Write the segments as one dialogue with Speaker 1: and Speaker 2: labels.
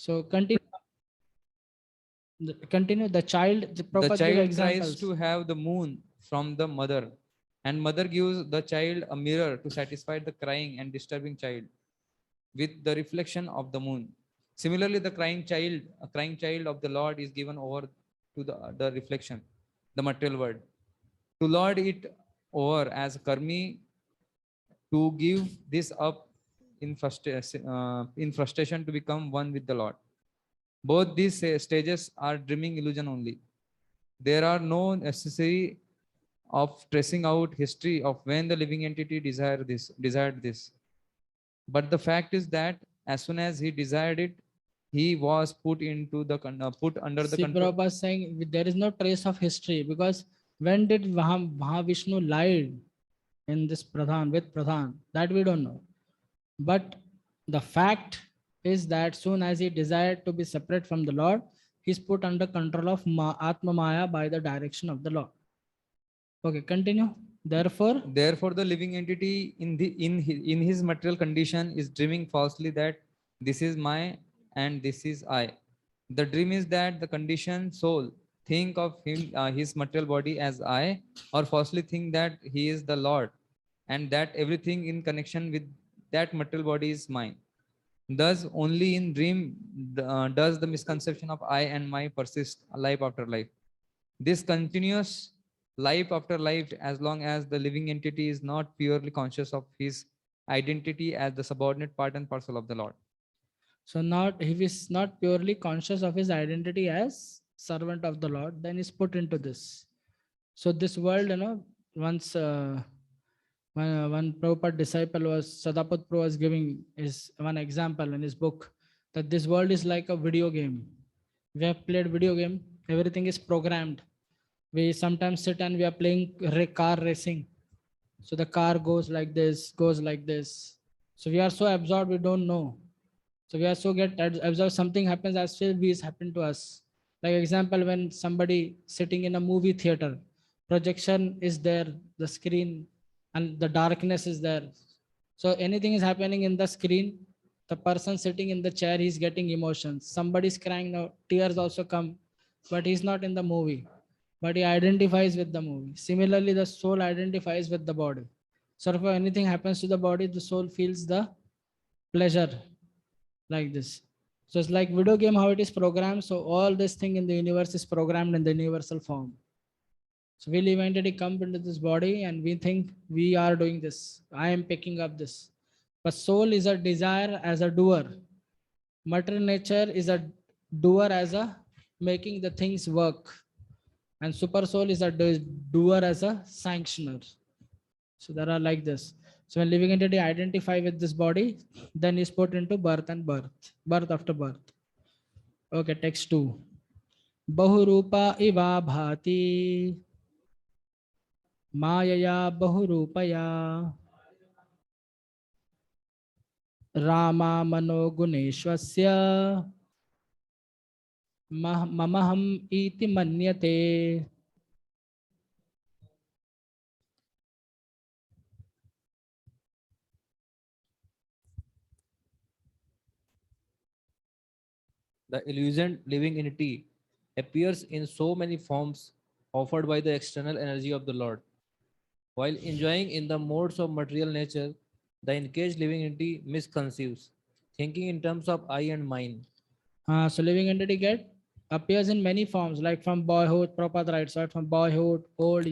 Speaker 1: So continue. Continue. The child.
Speaker 2: The
Speaker 1: Prabhupada give
Speaker 2: child
Speaker 1: examples.
Speaker 2: tries to have the moon from the mother, and mother gives the child a mirror to satisfy the crying and disturbing child with the reflection of the moon. Similarly, a crying child of the Lord is given over to the reflection, the material world, to lord it over as karmi, to give this up in frustration to become one with the Lord. Both these stages are dreaming illusion only. There are no necessary of tracing out history of when the living entity desired this. But the fact is that as soon as he desired it, he was put into the put under the
Speaker 1: See,
Speaker 2: control.
Speaker 1: Prabhupada saying there is no trace of history, because when did Mahavishnu lied in this Pradhan with Pradhan? That we don't know. But the fact is that soon as he desired to be separate from the Lord, he's put under control of Atma Maya by the direction of the Lord. Okay, continue. Therefore,
Speaker 2: the living entity in his material condition is dreaming falsely that this is my and this is I. The dream is that the conditioned soul think of his material body as I, or falsely think that he is the Lord, and that everything in connection with that material body is mine. Thus, only in dream does the misconception of I and my persist life after life. This continuous life after life, as long as the living entity is not purely conscious of his identity as the subordinate part and parcel of the Lord.
Speaker 1: so not he is not purely conscious of his identity as servant of the Lord, then is put into this. So this world, once one Prabhupada disciple was Sadaput Pro was giving is one example in his book that this world is like a video game. We have played video game, everything is programmed. We sometimes sit and we are playing car racing. So the car goes like this, goes like this. So we are so absorbed, we don't know. So we are so get absorbed, something happens as if it's happened to us. Like example, when somebody sitting in a movie theater, projection is there, the screen and the darkness is there. So anything is happening in the screen, the person sitting in the chair, he's getting emotions. Somebody's crying now, tears also come, but he's not in the movie, but he identifies with the movie. Similarly, the soul identifies with the body. So if anything happens to the body, the soul feels the pleasure like this. So it's like video game, how it is programmed. So all this thing in the universe is programmed in the universal form. So we live entity come into this body and we think we are doing this. I am picking up this. But soul is a desire as a doer. Material nature is a doer as a making the things work. And super soul is a doer as a sanctioner. So there are like this. So when living entity identify with this body, then is put into birth and birth after birth. Okay, text 2. Bahurupa iva bhati Mayaya bahurupaya Rama mano guneshwasya mamaham iti manyate.
Speaker 3: The illusioned living entity appears in so many forms offered by the external energy of the Lord. While enjoying in the modes of material nature, the encaged living entity misconceives, thinking in terms of I and mine.
Speaker 1: So living entity appears in many forms, like from boyhood, Prabhupada writes, right? From boyhood, boyhood,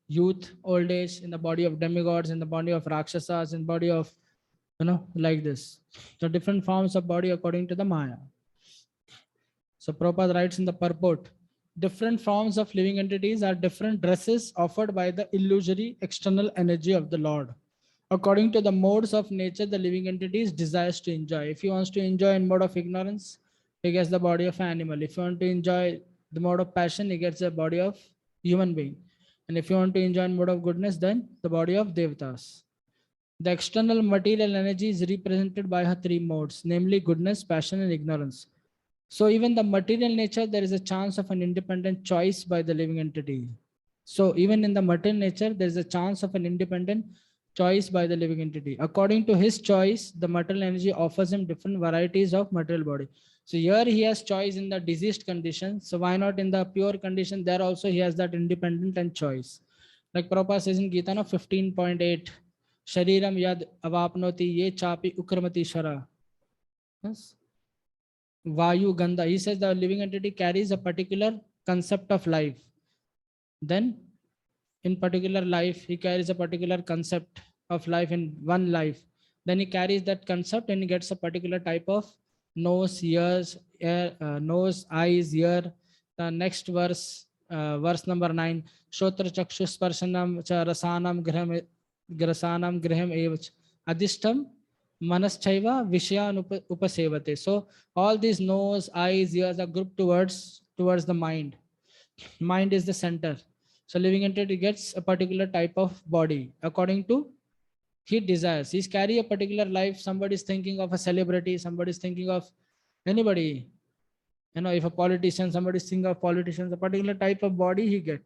Speaker 1: youth, old age, in the body of demigods, in the body of rakshasas, in body of, like this. So different forms of body according to the Maya. So Prabhupada writes in the purport, different forms of living entities are different dresses offered by the illusory external energy of the Lord. According to the modes of nature, the living entities desires to enjoy. If he wants to enjoy in mode of ignorance, he gets the body of an animal. If you want to enjoy the mode of passion, he gets the body of human being. And if you want to enjoy in mode of goodness, then the body of devatas. The external material energy is represented by her three modes, namely goodness, passion, and ignorance. So even the material nature, there is a chance of an independent choice by the living entity. So even in the material nature, there is a chance of an independent choice by the living entity. According to his choice, the material energy offers him different varieties of material body. So here he has choice in the diseased condition. So why not in the pure condition? There also he has that independent and choice. Like Prabhupada says in Gita, no, 15.8, Shariram yad avapnoti ye chapi ukramati shara. Yes. Vayu Gandha. He says the living entity carries a particular concept of life. Then in particular life, he carries a particular concept of life in one life. Then he carries that concept and he gets a particular type of nose, ears, nose, eyes, ear. The next verse, verse number 9, Shotra Chakshu Sparshanam cha Rasanam Grasanam Graham Evach Adishtam Manaschaiva Vishyan Upasevate. So all these nose, eyes, ears are grouped towards the mind. Mind is the center. So living entity gets a particular type of body according to he desires. He's carry a particular life. Somebody is thinking of a celebrity. Somebody is thinking of anybody. You know, if a politician, somebody is thinking of politicians, a particular type of body he get.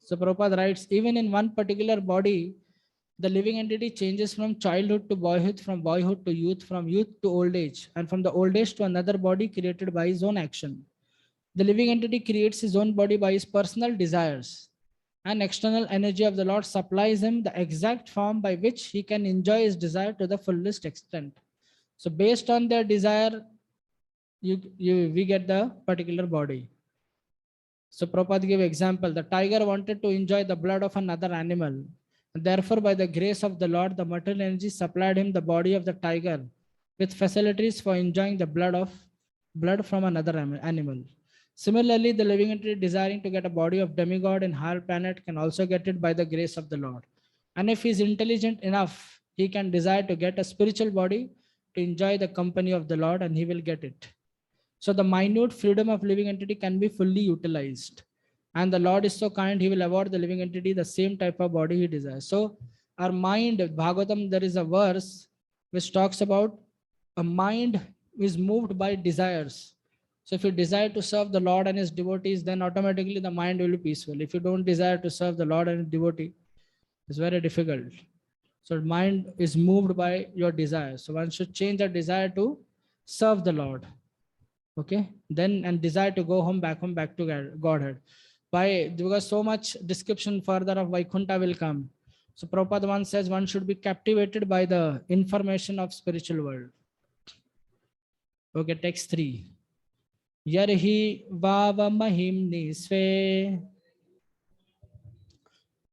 Speaker 1: So Prabhupada writes, even in one particular body, the living entity changes from childhood to boyhood, from boyhood to youth, from youth to old age, and from the old age to another body created by his own action. The living entity creates his own body by his personal desires, and external energy of the Lord supplies him the exact form by which he can enjoy his desire to the fullest extent. So based on their desire, we get the particular body. So Prabhupada gave example. The tiger wanted to enjoy the blood of another animal. Therefore, by the grace of the Lord, the material energy supplied him the body of the tiger with facilities for enjoying the blood from another animal. Similarly, the living entity desiring to get a body of demigod in higher planet can also get it by the grace of the Lord. And if he is intelligent enough, he can desire to get a spiritual body to enjoy the company of the Lord, and he will get it. So the minute freedom of living entity can be fully utilized. And the Lord is so kind, he will award the living entity the same type of body he desires. So our mind, Bhagavatam, there is a verse which talks about a mind is moved by desires. So if you desire to serve the Lord and his devotees, then automatically the mind will be peaceful. If you don't desire to serve the Lord and his devotee, it's very difficult. So mind is moved by your desire. So one should change the desire to serve the Lord. Okay, then and desire to go home back to Godhead. Why? Because so much description further of Vaikuntha will come. So Prabhupada once says one should be captivated by the information of spiritual world. Okay, text 3. Yarhi vava mahimni sve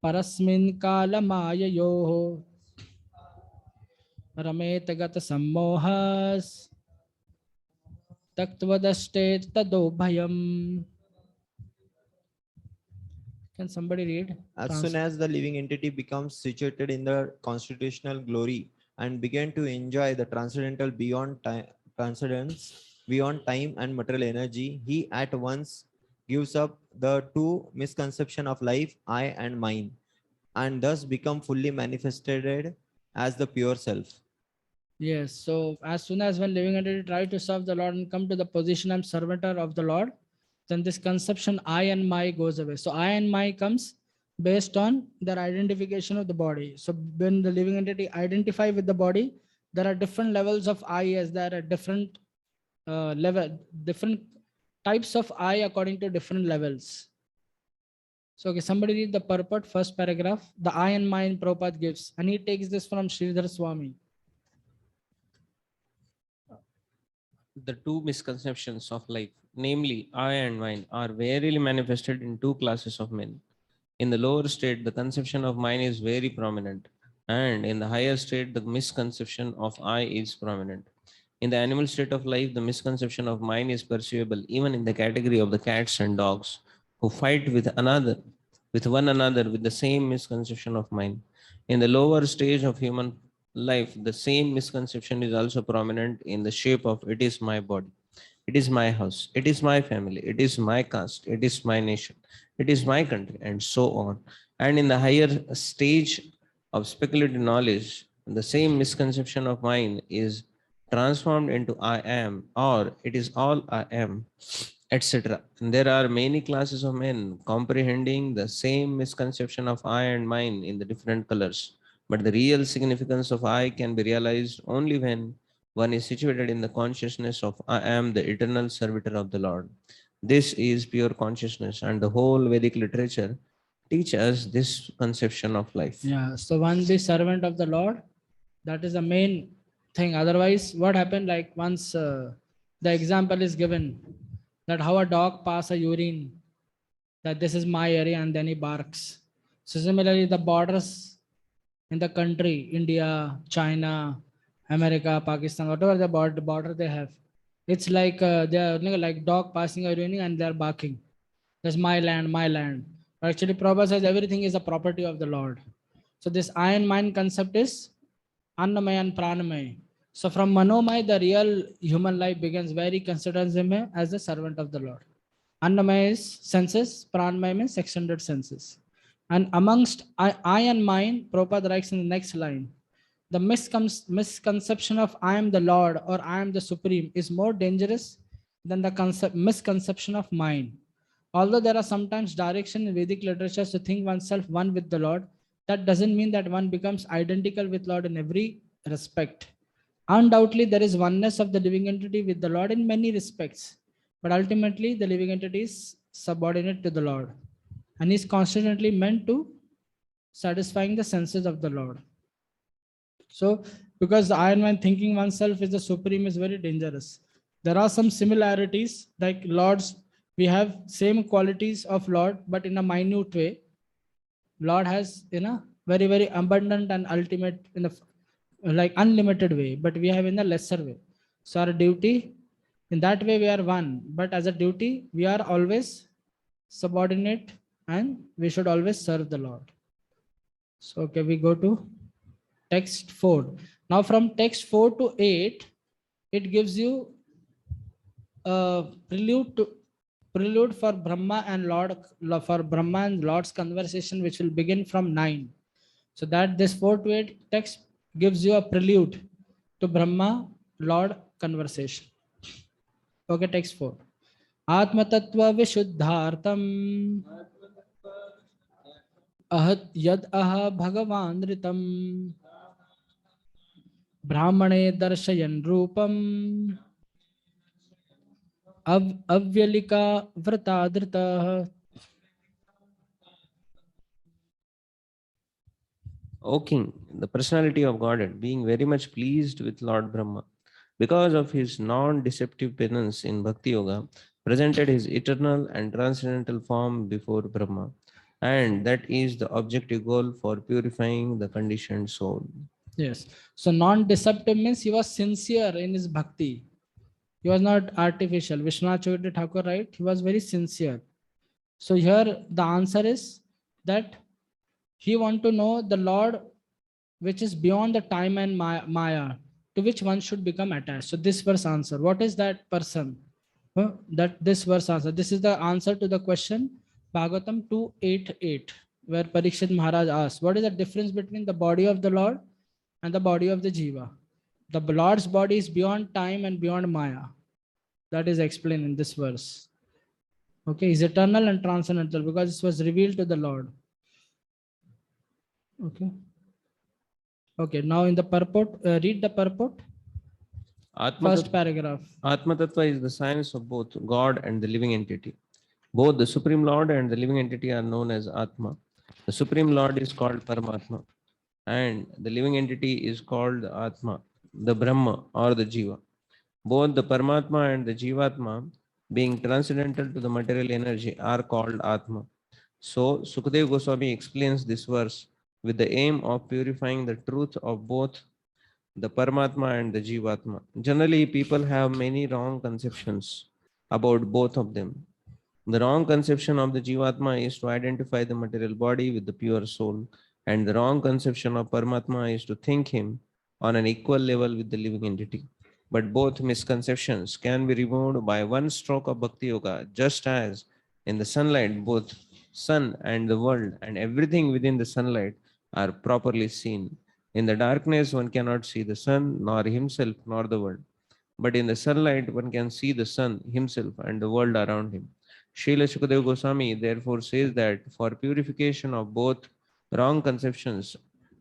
Speaker 1: parasmin kalamayayo rametagata sammohas taktvadashte tadobhayam. Can somebody read?
Speaker 4: As soon as the living entity becomes situated in the constitutional glory and began to enjoy the transcendental beyond time, transcendence beyond time and material energy, he at once gives up the two misconception of life, I and mine, and thus become fully manifested as the pure self.
Speaker 1: Yes. So as soon as when living entity try to serve the Lord and come to the position I'm servitor of the Lord, then this conception I and my goes away. So I and my comes based on their identification of the body. So when the living entity identify with the body, there are different levels of I, as there are different different types of I according to different levels. So okay, somebody read the purport, first paragraph. The I and mine Prabhupada gives, and he takes this from Sridhar Swami.
Speaker 5: The two misconceptions of life, namely I and mine, are verily manifested in two classes of men. In the lower state, the conception of mine is very prominent, and in the higher state, the misconception of I is prominent. In the animal state of life, the misconception of mine is perceivable even in the category of the cats and dogs who fight with one another with the same misconception of mine. In the lower stage of human life, the same misconception is also prominent in the shape of it is my body, it is my house, it is my family, it is my caste, it is my nation, it is my country, and so on. And in the higher stage of speculative knowledge, the same misconception of mine is transformed into I am, or it is all I am, etc. There are many classes of men comprehending the same misconception of I and mine in the different colors, But the real significance of I can be realized only when one is situated in the consciousness of I am the eternal servitor of the Lord. This is pure consciousness, and the whole Vedic literature teach us this conception of life.
Speaker 1: Yeah. So one be servant of the Lord. That is the main thing. Otherwise, what happened? Like once the example is given that how a dog pass a urine, that this is my area, and then he barks. So similarly, the borders in the country, India, China, America, Pakistan, whatever the border they have, it's like they are like dog passing a urine and they are barking. That's my land, my land. But actually, Prabhupada says everything is a property of the Lord. So this I and mine concept is Annamaya and Pranamaya. So from Manomaya, the real human life begins where he considers him as the servant of the Lord. Annamaya is senses, Pranamaya means 600 senses. And amongst I and mine, Prabhupada writes in the next line, the misconception of I am the Lord or I am the Supreme is more dangerous than the misconception of mine. Although there are sometimes direction in Vedic literature to think oneself one with the Lord, that doesn't mean that one becomes identical with Lord in every respect. Undoubtedly, there is oneness of the living entity with the Lord in many respects, but ultimately the living entity is subordinate to the Lord and is constantly meant to satisfying the senses of the Lord. So, because the iron man thinking oneself is the supreme is very dangerous. There are some similarities, like Lord's, we have same qualities of Lord, but in a minute way. Lord has in a very, very abundant and ultimate in a like unlimited way, but we have in a lesser way. So our duty, in that way we are one, but as a duty, we are always subordinate and we should always serve the Lord. So okay, we go to text 4. Now from text 4 to 8, it gives you a prelude for Brahma and Lord's conversation, which will begin from 9. So that this 4 to 8 text gives you a prelude to Brahma Lord conversation. Okay, text 4. Atma Tattva Vishuddhartam Ahat Yad Aha Bhagavan Ritam Brahmane Darshayan Rupam Avyalika Vratadrita.
Speaker 5: O king, the personality of Godhead, being very much pleased with Lord Brahma, because of his non-deceptive penance in Bhakti Yoga, presented his eternal and transcendental form before Brahma. And that is the objective goal for purifying the conditioned soul.
Speaker 1: Yes. So non-deceptive means he was sincere in his bhakti. He was not artificial. Vishwanath Chakravarti Thakur, right? He was very sincere. So here the answer is that he want to know the Lord which is beyond the time and Maya, to which one should become attached. So this verse answer. What is that person? That this verse answer. This is the answer to the question Bhagavatam 288, where Parikshit Maharaj asked, what is the difference between the body of the Lord and the body of the Jiva? The Lord's body is beyond time and beyond Maya. That is explained in this verse. Okay, is eternal and transcendental because it was revealed to the Lord. Okay. Okay, now in the purport, read the purport. First paragraph.
Speaker 5: Atma Tattva is the science of both God and the living entity. Both the Supreme Lord and the living entity are known as Atma. The Supreme Lord is called Paramatma, and the living entity is called Atma, the Brahma or the Jiva. Both the Paramatma and the Jivatma, being transcendental to the material energy, are called Atma. So, Sukadeva Goswami explains this verse with the aim of purifying the truth of both the Paramatma and the Jivatma. Generally, people have many wrong conceptions about both of them. The wrong conception of the Jivatma is to identify the material body with the pure soul, and the wrong conception of Paramatma is to think him on an equal level with the living entity. But both misconceptions can be removed by one stroke of Bhakti Yoga, just as in the sunlight, both sun and the world and everything within the sunlight are properly seen. In the darkness, one cannot see the sun, nor himself, nor the world. But in the sunlight, one can see the sun, himself, and the world around him. Srila Sukadeva Goswami therefore says that for purification of both wrong conceptions,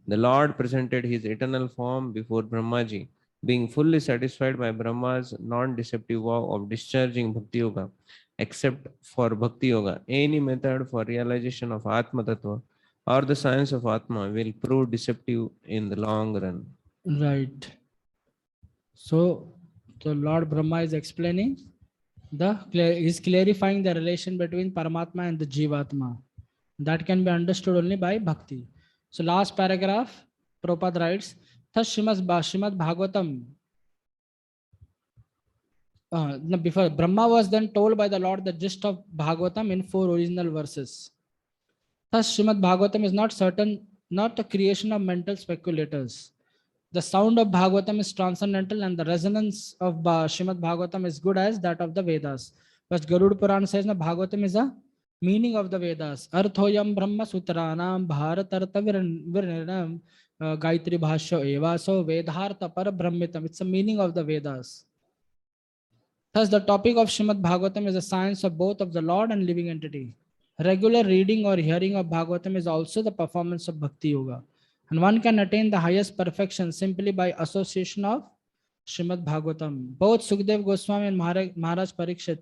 Speaker 5: The Lord presented his eternal form before Brahmaji, being fully satisfied by Brahma's non-deceptive vow of discharging Bhakti Yoga. Except for Bhakti Yoga, any method for realization of Atma Tattva or the science of Atma will prove deceptive in the long run.
Speaker 1: Right. So the Lord Brahma is explaining is clarifying the relation between Paramatma and the Jivatma. That can be understood only by bhakti. So last paragraph, Prabhupada writes, thus Srimad Bhagavatam. No, before Brahma was then told by the Lord the gist of Bhagavatam in 4 original verses. Thus Srimad Bhagavatam is not the creation of mental speculators. The sound of Bhagavatam is transcendental and the resonance of Srimad Bhagavatam is good as that of the Vedas. But Garud Puran says that Bhagavatam is a meaning of the Vedas. Arthoyam Brahma Sutranam Bharatartha Viranam Gayatri Bhashya Eva. So Vedhartha Para Brahmitam. It's a meaning of the Vedas. Thus the topic of Srimad Bhagavatam is the science of both of the Lord and living entity. Regular reading or hearing of Bhagavatam is also the performance of Bhakti Yoga. And one can attain the highest perfection simply by association of Srimad Bhagavatam. Both Sukdev Goswami and Maharaj Parikshit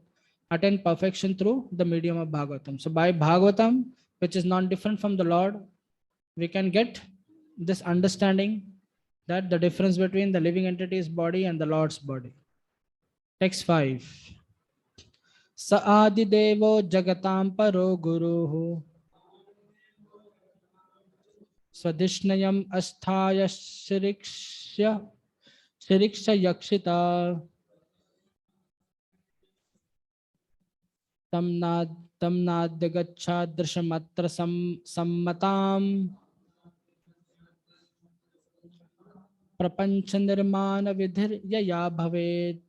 Speaker 1: attain perfection through the medium of Bhagavatam. So by Bhagavatam, which is not different from the Lord, we can get this understanding that the difference between the living entity's body and the Lord's body. Text 5. Sa adi devo jagatam paro guruhu Swadishnayam asthaya shiriksha yakshita tamnadagacha drishamatra sammatam prapancha nirmana vidhir yaya bhavet.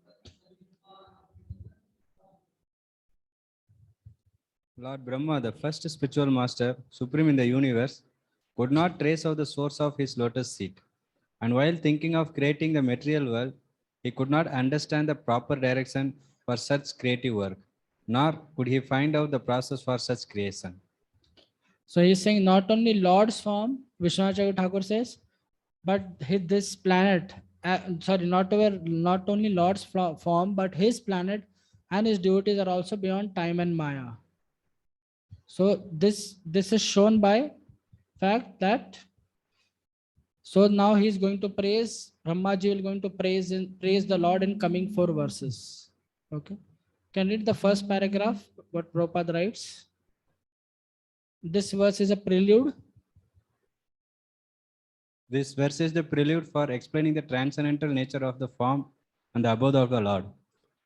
Speaker 6: Lord Brahma, the first spiritual master, supreme in the universe, could not trace out the source of his lotus seat. And while thinking of creating the material world, he could not understand the proper direction for such creative work, nor could he find out the process for such creation.
Speaker 1: So he's saying not only Lord's form, Vishwanath Thakur says, but this planet, not only Lord's form, but his planet and his devotees are also beyond time and Maya. So this is shown by fact that, so now he's going to praise, Brahmaji will going to praise the Lord in coming 4 verses. Okay. Can read the first paragraph, what Prabhupada writes. This verse is a prelude.
Speaker 6: This verse is the prelude for explaining the transcendental nature of the form and the abode of the Lord.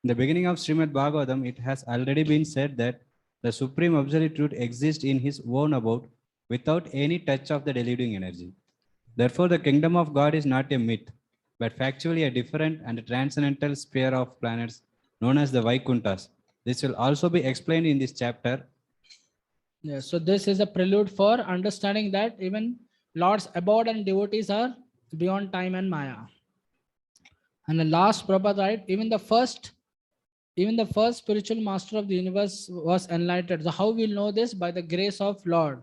Speaker 6: In the beginning of Srimad Bhagavatam, it has already been said that the supreme absolute truth exists in his own abode without any touch of the deluding energy. Therefore, the kingdom of God is not a myth, but factually a different and a transcendental sphere of planets known as the Vaikunthas. This will also be explained in this chapter.
Speaker 1: Yeah, so this is a prelude for understanding that even Lord's abode and devotees are beyond time and Maya. And the last Prabhupada, right? Even the first spiritual master of the universe was enlightened. So how we'll know this? By the grace of Lord.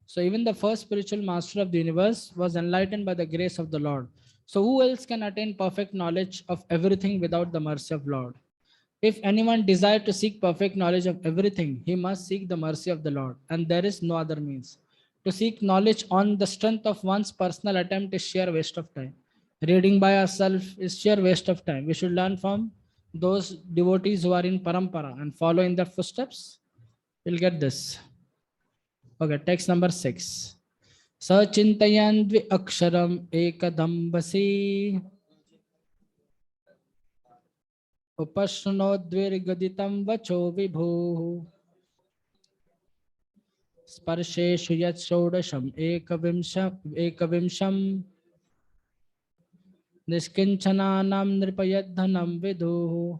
Speaker 1: So even the first spiritual master of the universe was enlightened by the grace of the Lord. So who else can attain perfect knowledge of everything without the mercy of Lord? If anyone desire to seek perfect knowledge of everything, he must seek the mercy of the Lord, and there is no other means. To seek knowledge on the strength of one's personal attempt is sheer waste of time. Reading by ourselves is sheer waste of time. We should learn from those devotees who are in parampara and follow in their footsteps. We'll get this. Okay, text number 6. Sachintayan dvi aksharam ekadambasi upashnodvirgaditam vacho vibhu sparsheshu yat shodasham ekavimsham niskinchananam nripayadhanam viduhu.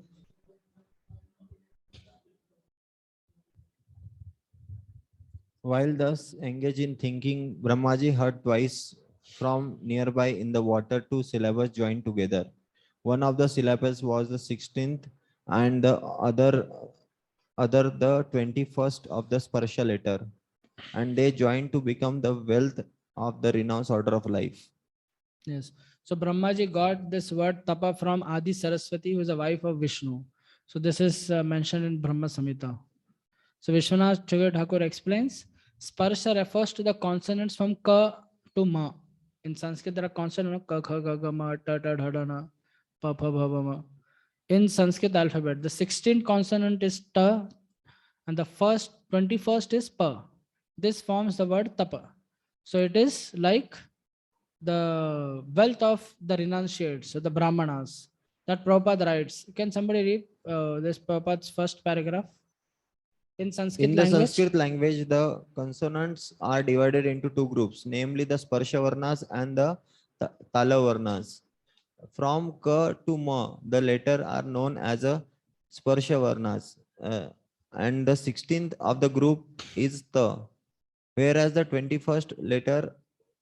Speaker 4: While thus engaged in thinking, Brahmaji heard twice from nearby in the water 2 syllables joined together. One of the syllables was the 16th and the other the 21st of the Sparsha letter. And they joined to become the wealth of the renounced order of life.
Speaker 1: Yes. So Brahmaji got this word tapa from Adi Saraswati, who is a wife of Vishnu. So this is mentioned in Brahma Samhita. So Vishwanath Chagar Thakur explains, sparsha refers to the consonants from ka to ma. In Sanskrit, there are consonants ka, kha, ga, ga, ma, ta, ta, dha, dha, na, pa, pha, bha, ba, ma. In Sanskrit alphabet, the 16th consonant is ta and the 21st is pa. This forms the word tapa. So it is like the wealth of the renunciates, so the Brahmanas, that Prabhupada writes. Can somebody read this Prabhupada's first paragraph in Sanskrit
Speaker 4: In the
Speaker 1: language?
Speaker 4: Sanskrit language, the consonants are divided into two groups, namely the Sparsha Varnas and the Tala Varnas. From Ka to Ma, the latter are known as a Sparsha Varnas, and the 16th of the group is Ta, whereas the 21st letter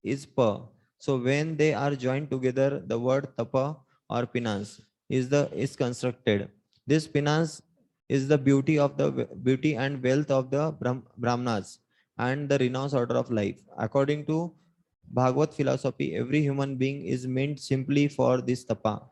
Speaker 4: is Pa. So when they are joined together, the word Tapa or Pinance is constructed. This Pinance is the beauty and wealth of the Brahmanas and the renounced order of life. According to Bhagavad philosophy, every human being is meant simply for this tapa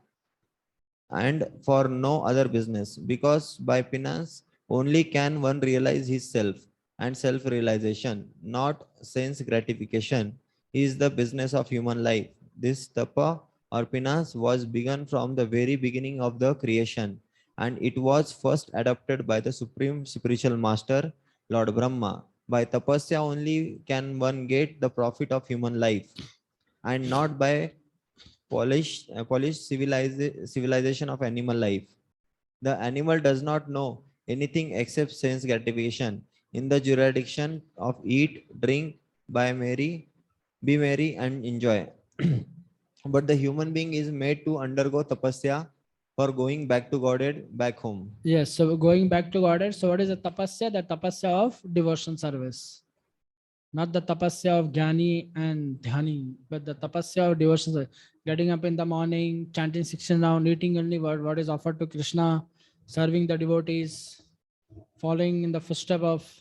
Speaker 4: and for no other business, because by penance only can one realize his self, and self-realization, not sense gratification, is the business of human life. This tapa or penance was begun from the very beginning of the creation, and it was first adopted by the supreme spiritual master, Lord Brahma. By tapasya only can one get the profit of human life, and not by polished civilization of animal life. The animal does not know anything except sense gratification in the jurisdiction of eat, drink, be merry, and enjoy. But the human being is made to undergo tapasya for going back to Godhead, back home.
Speaker 1: Yes, so going back to Godhead. So what is the tapasya? The tapasya of devotion service. Not the tapasya of jnani and dhyani, but the tapasya of devotion service. Getting up in the morning, chanting 16 rounds, eating only what is offered to Krishna, serving the devotees, following in the footstep of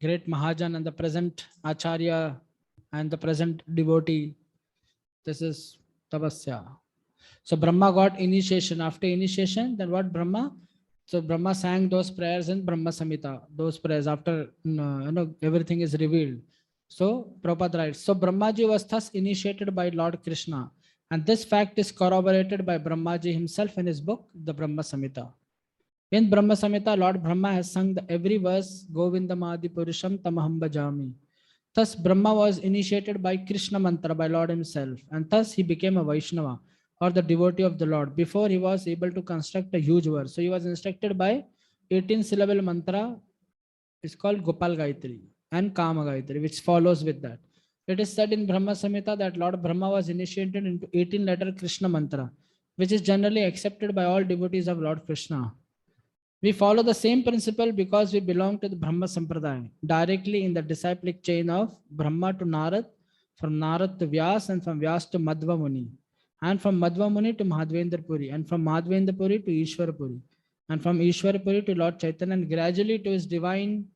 Speaker 1: great Mahajan and the present Acharya and the present devotee. This is tapasya. So Brahma got initiation. After initiation, then what Brahma? So Brahma sang those prayers in Brahma Samhita. Those prayers after everything is revealed. So Prabhupada writes, so Brahmaji was thus initiated by Lord Krishna. And this fact is corroborated by Brahmaji himself in his book, the Brahma Samhita. In Brahma Samhita, Lord Brahma has sung the every verse, Govindamadi Purusham Tamaham Bhajami. Thus Brahma was initiated by Krishna Mantra, by Lord himself, and thus he became a Vaishnava, or the devotee of the Lord, before he was able to construct a huge verse. So he was instructed by 18 syllable mantra, is called Gopal Gayatri and Kama Gayatri, which follows with that. It is said in Brahma Samhita that Lord Brahma was initiated into 18 letter Krishna Mantra, which is generally accepted by all devotees of Lord Krishna. We follow the same principle because we belong to the Brahma Sampradaya, directly in the disciplic chain of Brahma to Narad, from Narad to Vyas, and from Vyas to Madhva Muni, and from Madhva Muni to Madhvendra Puri, and from Madhvendra Puri to Ishwar Puri, and from Ishwar Puri to Lord Chaitanya, and gradually to his divine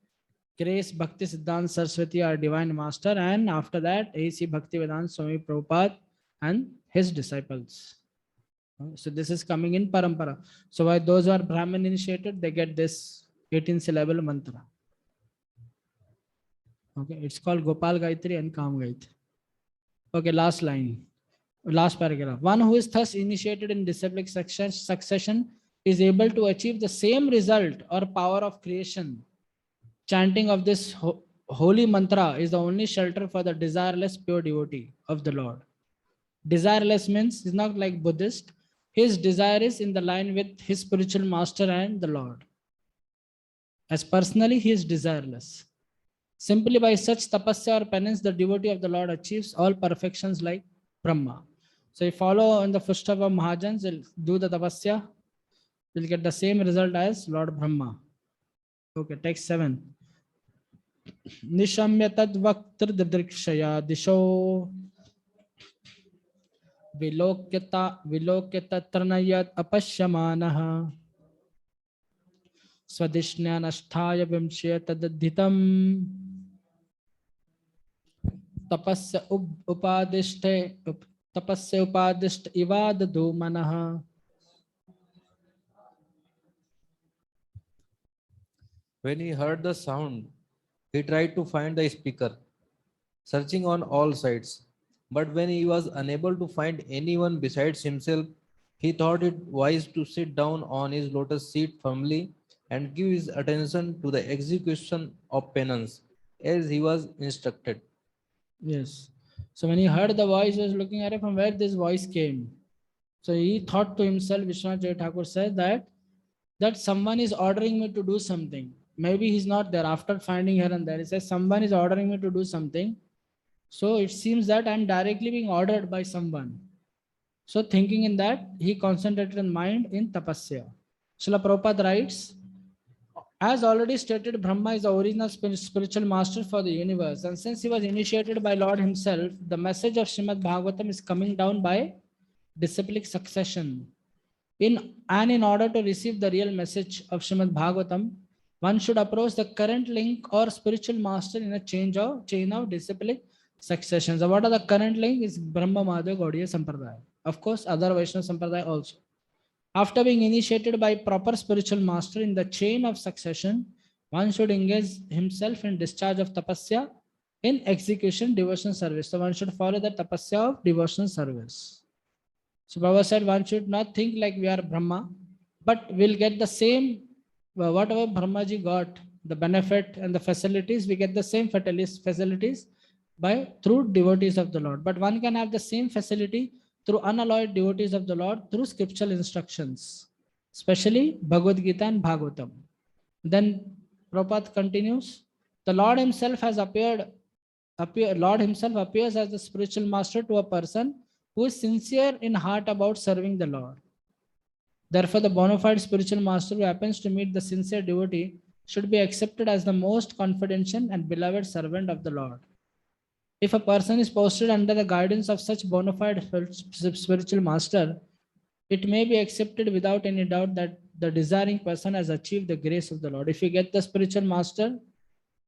Speaker 1: grace Bhakti Siddhanta Saraswati, our divine master, and after that A.C. Bhaktivedanta Swami Prabhupada and his disciples. So this is coming in parampara. So why those who are Brahmin initiated, they get this 18 syllable mantra. Okay, it's called Gopal Gayatri and Kam Gayatri. Okay, last line, last paragraph. One who is thus initiated in disciplic succession is able to achieve the same result or power of creation. Chanting of this holy mantra is the only shelter for the desireless pure devotee of the Lord. Desireless means is not like Buddhist. His desire is in the line with his spiritual master and the Lord. As personally, he is desireless. Simply by such tapasya or penance, the devotee of the Lord achieves all perfections like Brahma. So if follow in the footsteps of Mahajans, will do the tapasya, will get the same result as Lord Brahma. Okay, text 7. Nishamya tad vaktir didrikshaya disho विलोक्यता तृणयत् अपश्यमानः स्वदिष्ण्यानष्ठाय विंशय तदधितं tapasya upadishte tapasya upadisht ivadadu manah.
Speaker 3: When he heard the sound, he tried to find the speaker, searching on all sides. But when he was unable to find anyone besides himself, he thought it wise to sit down on his lotus seat firmly and give his attention to the execution of penance as he was instructed.
Speaker 1: Yes. So when he heard the voice, he was looking at it from where this voice came. So he thought to himself, Vishwanath Jay Thakur said that someone is ordering me to do something. Maybe he's not there. After finding here and there, he says someone is ordering me to do something. So it seems that I'm directly being ordered by someone. So thinking in that, he concentrated in mind in tapasya. Srila Prabhupada writes, as already stated, Brahma is the original spiritual master for the universe. And since he was initiated by Lord himself, the message of Srimad Bhagavatam is coming down by disciplic succession. In order to receive the real message of Srimad Bhagavatam, one should approach the current link or spiritual master in a chain of disciplic succession. So what are the current link? Is Brahma Madhya Gaudiya Sampradaya. Of course, other Vaishnava Sampradaya also. After being initiated by proper spiritual master in the chain of succession, one should engage himself in discharge of tapasya in execution devotion service. So one should follow the tapasya of devotion service. So Baba said one should not think like we are Brahma, but we'll get the same, whatever Brahmaji got, the benefit and the facilities, we get the same facilities through devotees of the Lord. But one can have the same facility through unalloyed devotees of the Lord through scriptural instructions, especially Bhagavad Gita and Bhagavatam. Then Prabhupada continues, the Lord himself has Lord himself appears as the spiritual master to a person who is sincere in heart about serving the Lord. Therefore, the bona fide spiritual master who happens to meet the sincere devotee should be accepted as the most confidential and beloved servant of the Lord. If a person is posted under the guidance of such bona fide spiritual master, it may be accepted without any doubt that the desiring person has achieved the grace of the Lord. If you get the spiritual master,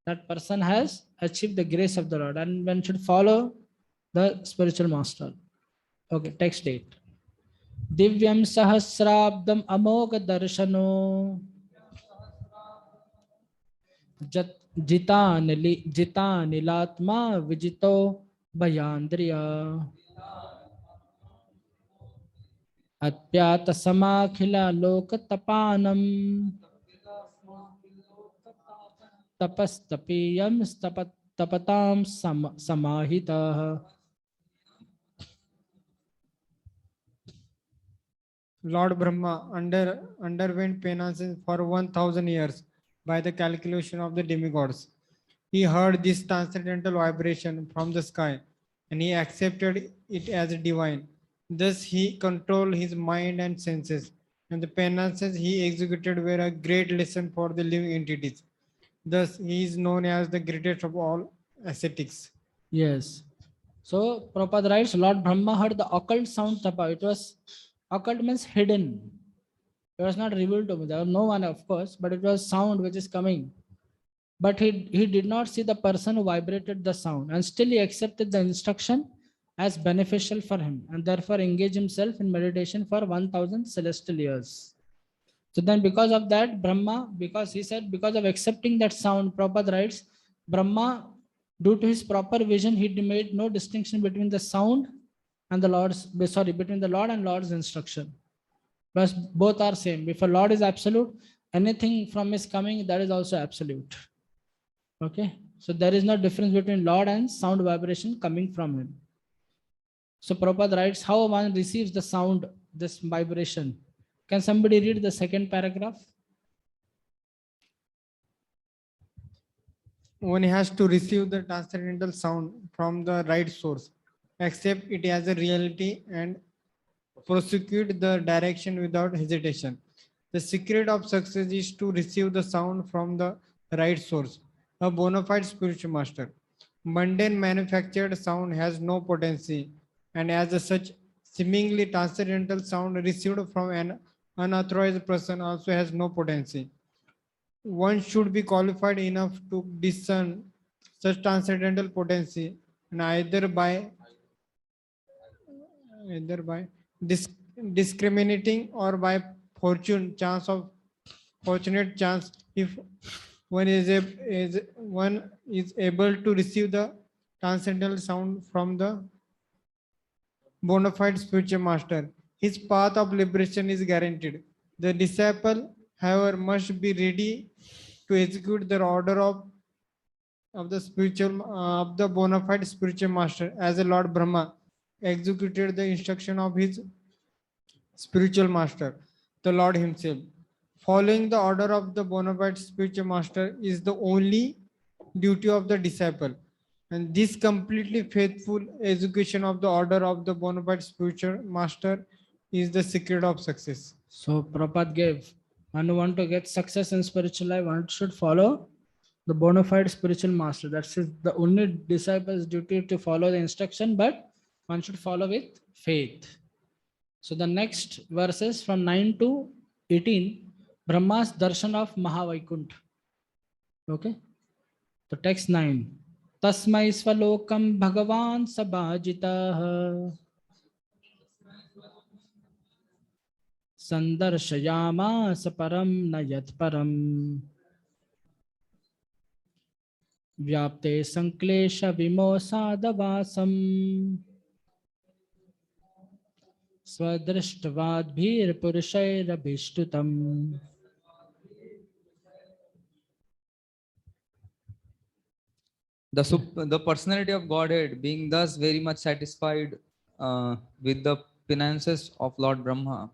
Speaker 1: that person has achieved the grace of the Lord, and one should follow the spiritual master. Okay, text 8. Divyam sahasrabdam amoga darshano jita nilatma vijito bhayandriya atpyata samakhila lokatapanam tapastapiyam tapatam samahitah.
Speaker 7: Lord Brahma underwent penances for 1,000 years by the calculation of the demigods. He heard this transcendental vibration from the sky and he accepted it as divine. Thus he controlled his mind and senses, and the penances he executed were a great lesson for the living entities. Thus he is known as the greatest of all ascetics.
Speaker 1: Yes. So Prabhupada writes, Lord Brahma heard the occult sound tapa. It was occult means hidden. It was not revealed to me. There was no one, of course, but it was sound which is coming. But he did not see the person who vibrated the sound, and still he accepted the instruction as beneficial for him, and therefore engaged himself in meditation for 1,000 celestial years. So then because of that, Brahma, because of accepting that sound, Prabhupada writes, Brahma, due to his proper vision, he made no distinction between the sound and between the Lord and Lord's instruction. But both are same. If a Lord is absolute, anything from his coming, that is also absolute. Okay. So there is no difference between Lord and sound vibration coming from him. So Prabhupada writes, how one receives the sound, this vibration. Can somebody read the second paragraph?
Speaker 7: One has to receive the transcendental sound from the right source, accept it as a reality, and prosecute the direction without hesitation. The secret of success is to receive the sound from the right source, a bona fide spiritual master. Mundane manufactured sound has no potency, and as such, seemingly transcendental sound received from an unauthorized person also has no potency. One should be qualified enough to discern such transcendental potency and either by dis- discriminating or by fortunate chance, if one is able to receive the transcendental sound from the bona fide spiritual master, his path of liberation is guaranteed. The disciple, however, must be ready to execute the order of the bona fide spiritual master, as the Lord Brahma executed the instruction of his spiritual master, the Lord himself. Following the order of the bona fide spiritual master is the only duty of the disciple. And this completely faithful execution of the order of the bona fide spiritual master is the secret of success.
Speaker 1: So Prabhupada gave, one who want to get success in spiritual life, one should follow the bona fide spiritual master. That's the only disciple's duty to follow the instruction, but one should follow with faith. So the next verses from 9 to 18, Brahma's darshan of Mahavaikunt. Okay. The text 9. Tasmai Svalokam Bhagavan Sabhajitah Sandarshayama Saparam Nayat Param Vyapte Sanklesha Vimosadavasam Swadrishtavadbhir Purushairabhishtutam.
Speaker 2: The personality of Godhead, being thus very much satisfied with the penances of Lord Brahma,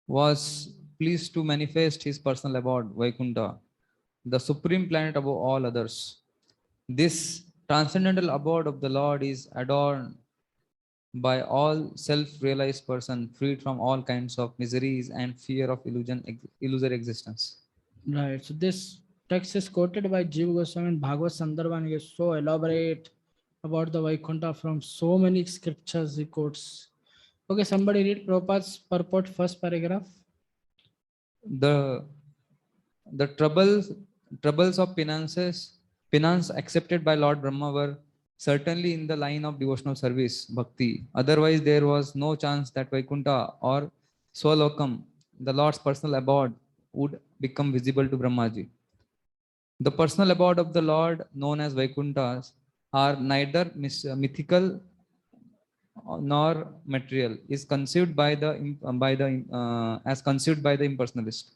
Speaker 2: was pleased to manifest his personal abode, Vaikunta, the supreme planet above all others. This transcendental abode of the Lord is adorned by all self-realized person, freed from all kinds of miseries and fear of illusory existence.
Speaker 1: Right. So this text is quoted by Jiva Goswami in Bhagavad Sandarbha, and he is so elaborate about the Vaikunta from so many scriptures he quotes. Okay, somebody read Prabhupada's purport, first paragraph.
Speaker 2: The troubles of penance accepted by Lord Brahma were certainly in the line of devotional service, bhakti. Otherwise, there was no chance that Vaikunta or Swalokam, the Lord's personal abode, would become visible to Brahmaji. The personal abode of the Lord, known as Vaikuntas, are neither mythical nor material, is conceived by the as conceived by the impersonalist.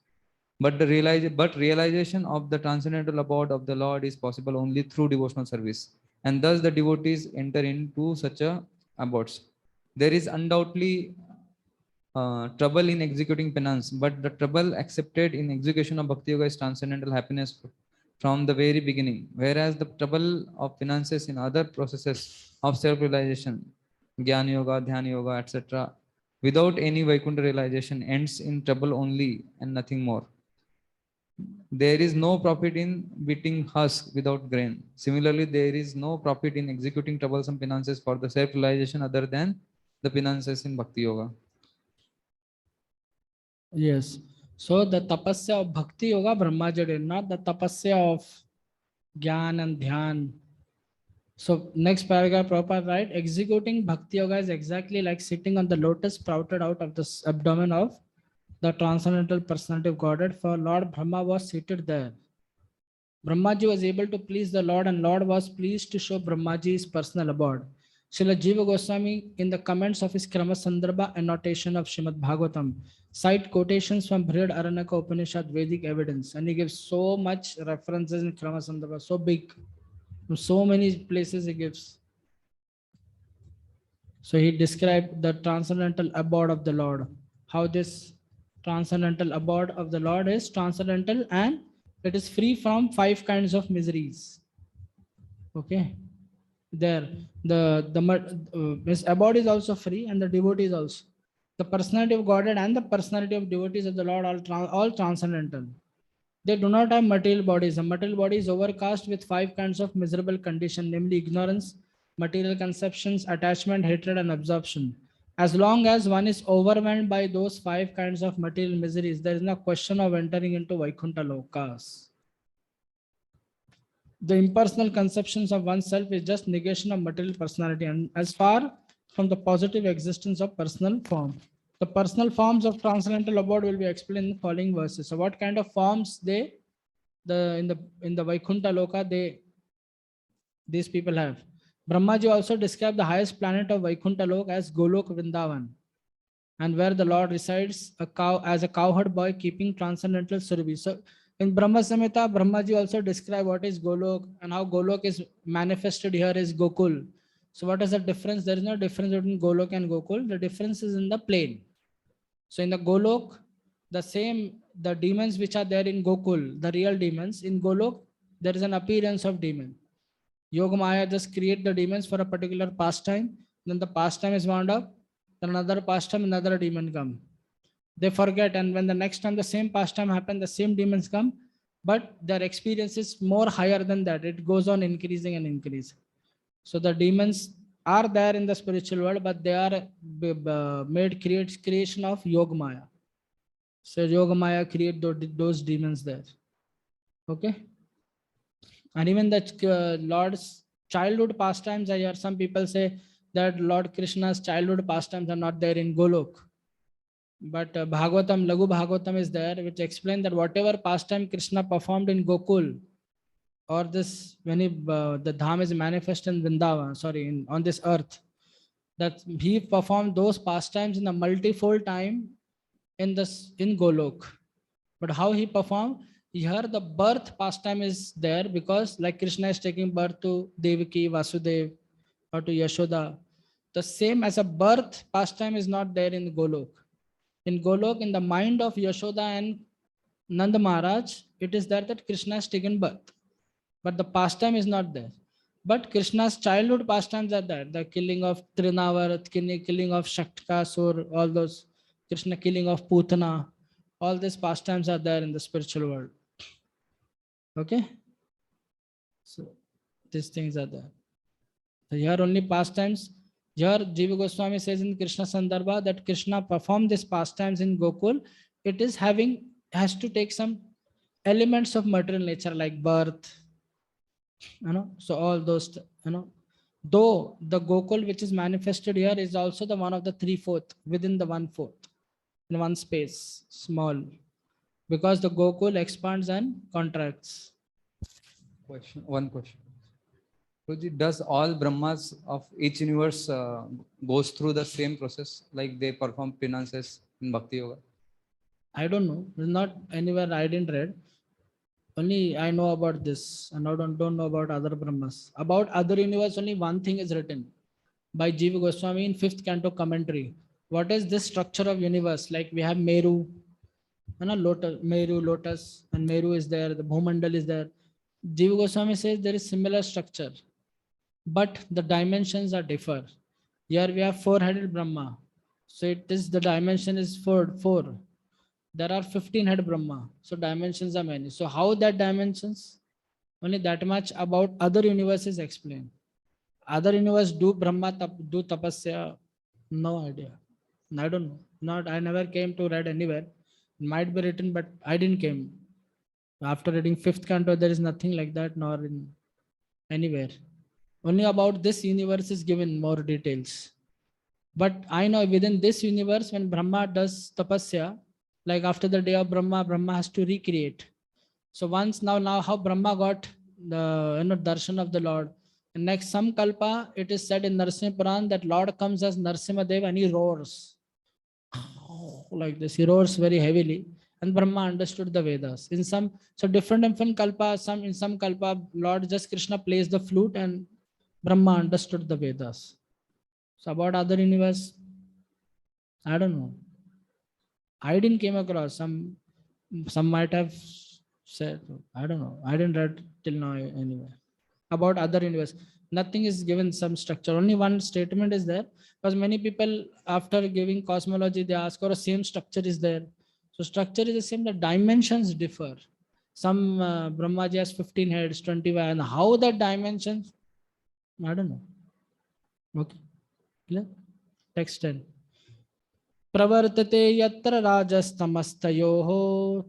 Speaker 2: But realization of the transcendental abode of the Lord is possible only through devotional service, and thus the devotees enter into such a abodes. There is undoubtedly trouble in executing penance, but the trouble accepted in execution of Bhakti Yoga is transcendental happiness from the very beginning, whereas the trouble of penances in other processes of self-realization, Jnana Yoga, Dhyana Yoga, etc., without any Vaikuntha realization ends in trouble only and nothing more. There is no profit in beating husk without grain. Similarly, there is no profit in executing troublesome penances for the self-realization other than the penances in Bhakti Yoga.
Speaker 1: Yes. So the tapasya of Bhakti Yoga Brahmaji did, not the tapasya of Gyan and Dhyan. So next paragraph, Prabhupada write, executing Bhakti Yoga is exactly like sitting on the lotus sprouted out of the abdomen of the transcendental personality of Godhead, for Lord Brahma was seated there. Brahmaji was able to please the Lord, and Lord was pleased to show Brahmaji's personal abode. Srila Jiva Goswami, in the comments of his Krama Sandarbha annotation of Srimad Bhagavatam, cite quotations from Brihad Aranyaka Upanishad Vedic evidence, and he gives so much references in Krama Sandarbha, so big, so many places he gives. So he described the transcendental abode of the Lord, how this transcendental abode of the Lord is transcendental and it is free from 5 kinds of miseries. Okay, there his abode is also free, and the devotees also. The personality of Godhead and the personality of devotees of the Lord all transcendental. They do not have material bodies. The material body is overcast with 5 kinds of miserable condition, namely ignorance, material conceptions, attachment, hatred, and absorption. As long as one is overwhelmed by those 5 kinds of material miseries, there is no question of entering into Vaikuntha Lokas. The impersonal conceptions of oneself is just negation of material personality, and as far from the positive existence of personal form. The personal forms of transcendental abode will be explained in the following verses. So what kind of forms in the Vaikuntha Loka these people have? Brahmaji also described the highest planet of Vaikuntha Lok as Golok Vrindavan, and where the Lord resides as a cowherd boy keeping transcendental surabhi. So in Brahma Samhita, Brahmaji also described what is Golok and how Golok is manifested here is Gokul. So what is the difference? There is no difference between Golok and Gokul. The difference is in the plane. So in the Golok, the demons which are there in Gokul, the real demons, in Golok, there is an appearance of demon. Yoga Maya just create the demons for a particular pastime. Then the pastime is wound up. Then another pastime, another demon come. They forget, and when the next time the same pastime happen, the same demons come, but their experience is more higher than that. It goes on increasing and increasing. So the demons are there in the spiritual world, but they are creation of Yoga Maya. So Yoga Maya create those demons there. Okay. And even the Lord's childhood pastimes, I hear some people say that Lord Krishna's childhood pastimes are not there in Golok. But Bhagavatam, Lagu Bhagavatam is there, which explains that whatever pastime Krishna performed in Gokul, or this when the Dham is manifest in Vrindavan, on this earth, that he performed those pastimes in a multifold time in Golok. But how he performed? Here the birth pastime is there because like Krishna is taking birth to Devaki, Vasudev, or to Yashoda. The same as a birth pastime is not there in Golok. In Golok, in the mind of Yashoda and Nanda Maharaj, it is there that Krishna has taken birth. But the pastime is not there. But Krishna's childhood pastimes are there. The killing of Trinavar, killing of Shaktakasur, all those, Krishna killing of Putana, all these pastimes are there in the spiritual world. Okay? So these things are there. So here only pastimes. Here Jiva Goswami says in Krishna Sandarbha that Krishna performed these pastimes in Gokul. It is has to take some elements of material nature like birth, so all those, though the Gokul which is manifested here is also the one of the 3/4 within the 1/4 in one space, small, because the Gokul expands and contracts.
Speaker 2: One question. Guruji, does all Brahmas of each universe goes through the same process, like they perform penances in Bhakti Yoga?
Speaker 1: I don't know. It's not anywhere I didn't read. Only I know about this, and I don't know about other Brahmas. About other universe, only one thing is written by Jiva Goswami in 5th canto commentary. What is this structure of universe? Like we have Meru, lotus, and Meru is there, the Bhumandal is there. Jiva Goswami says there is similar structure, but the dimensions are differ. Here we have 4-headed Brahma. So it is the dimension is 4. There are 15-head Brahma. So dimensions are many. So how that dimensions? Only that much about other universes explained. Other universe do Brahma do tapasya? No idea. I don't know. I never came to read anywhere. It might be written, but I didn't came. After reading 5th canto, there is nothing like that, nor in anywhere. Only about this universe is given more details. But I know within this universe, when Brahma does tapasya, like after the day of Brahma has to recreate. So once now how Brahma got the darshan of the Lord. And next some kalpa, it is said in Narsimha Puran that Lord comes as Narsimhadev and he roars. Like this, he roars very heavily. And Brahma understood the Vedas. In some different kalpa, in some kalpa, Lord just Krishna plays the flute and Brahma understood the Vedas. So about other universe, I don't know. I didn't came across. Some might have said, I don't know. I didn't read till now anyway. About other universe, nothing is given some structure. Only one statement is there. Because many people after giving cosmology, they ask, or same structure is there. So structure is the same. The dimensions differ. Some Brahmaji has 15 heads, 21. And how that dimensions, I don't know. Okay. Clear? Text 10. Pravartate yatra rajastamastayoho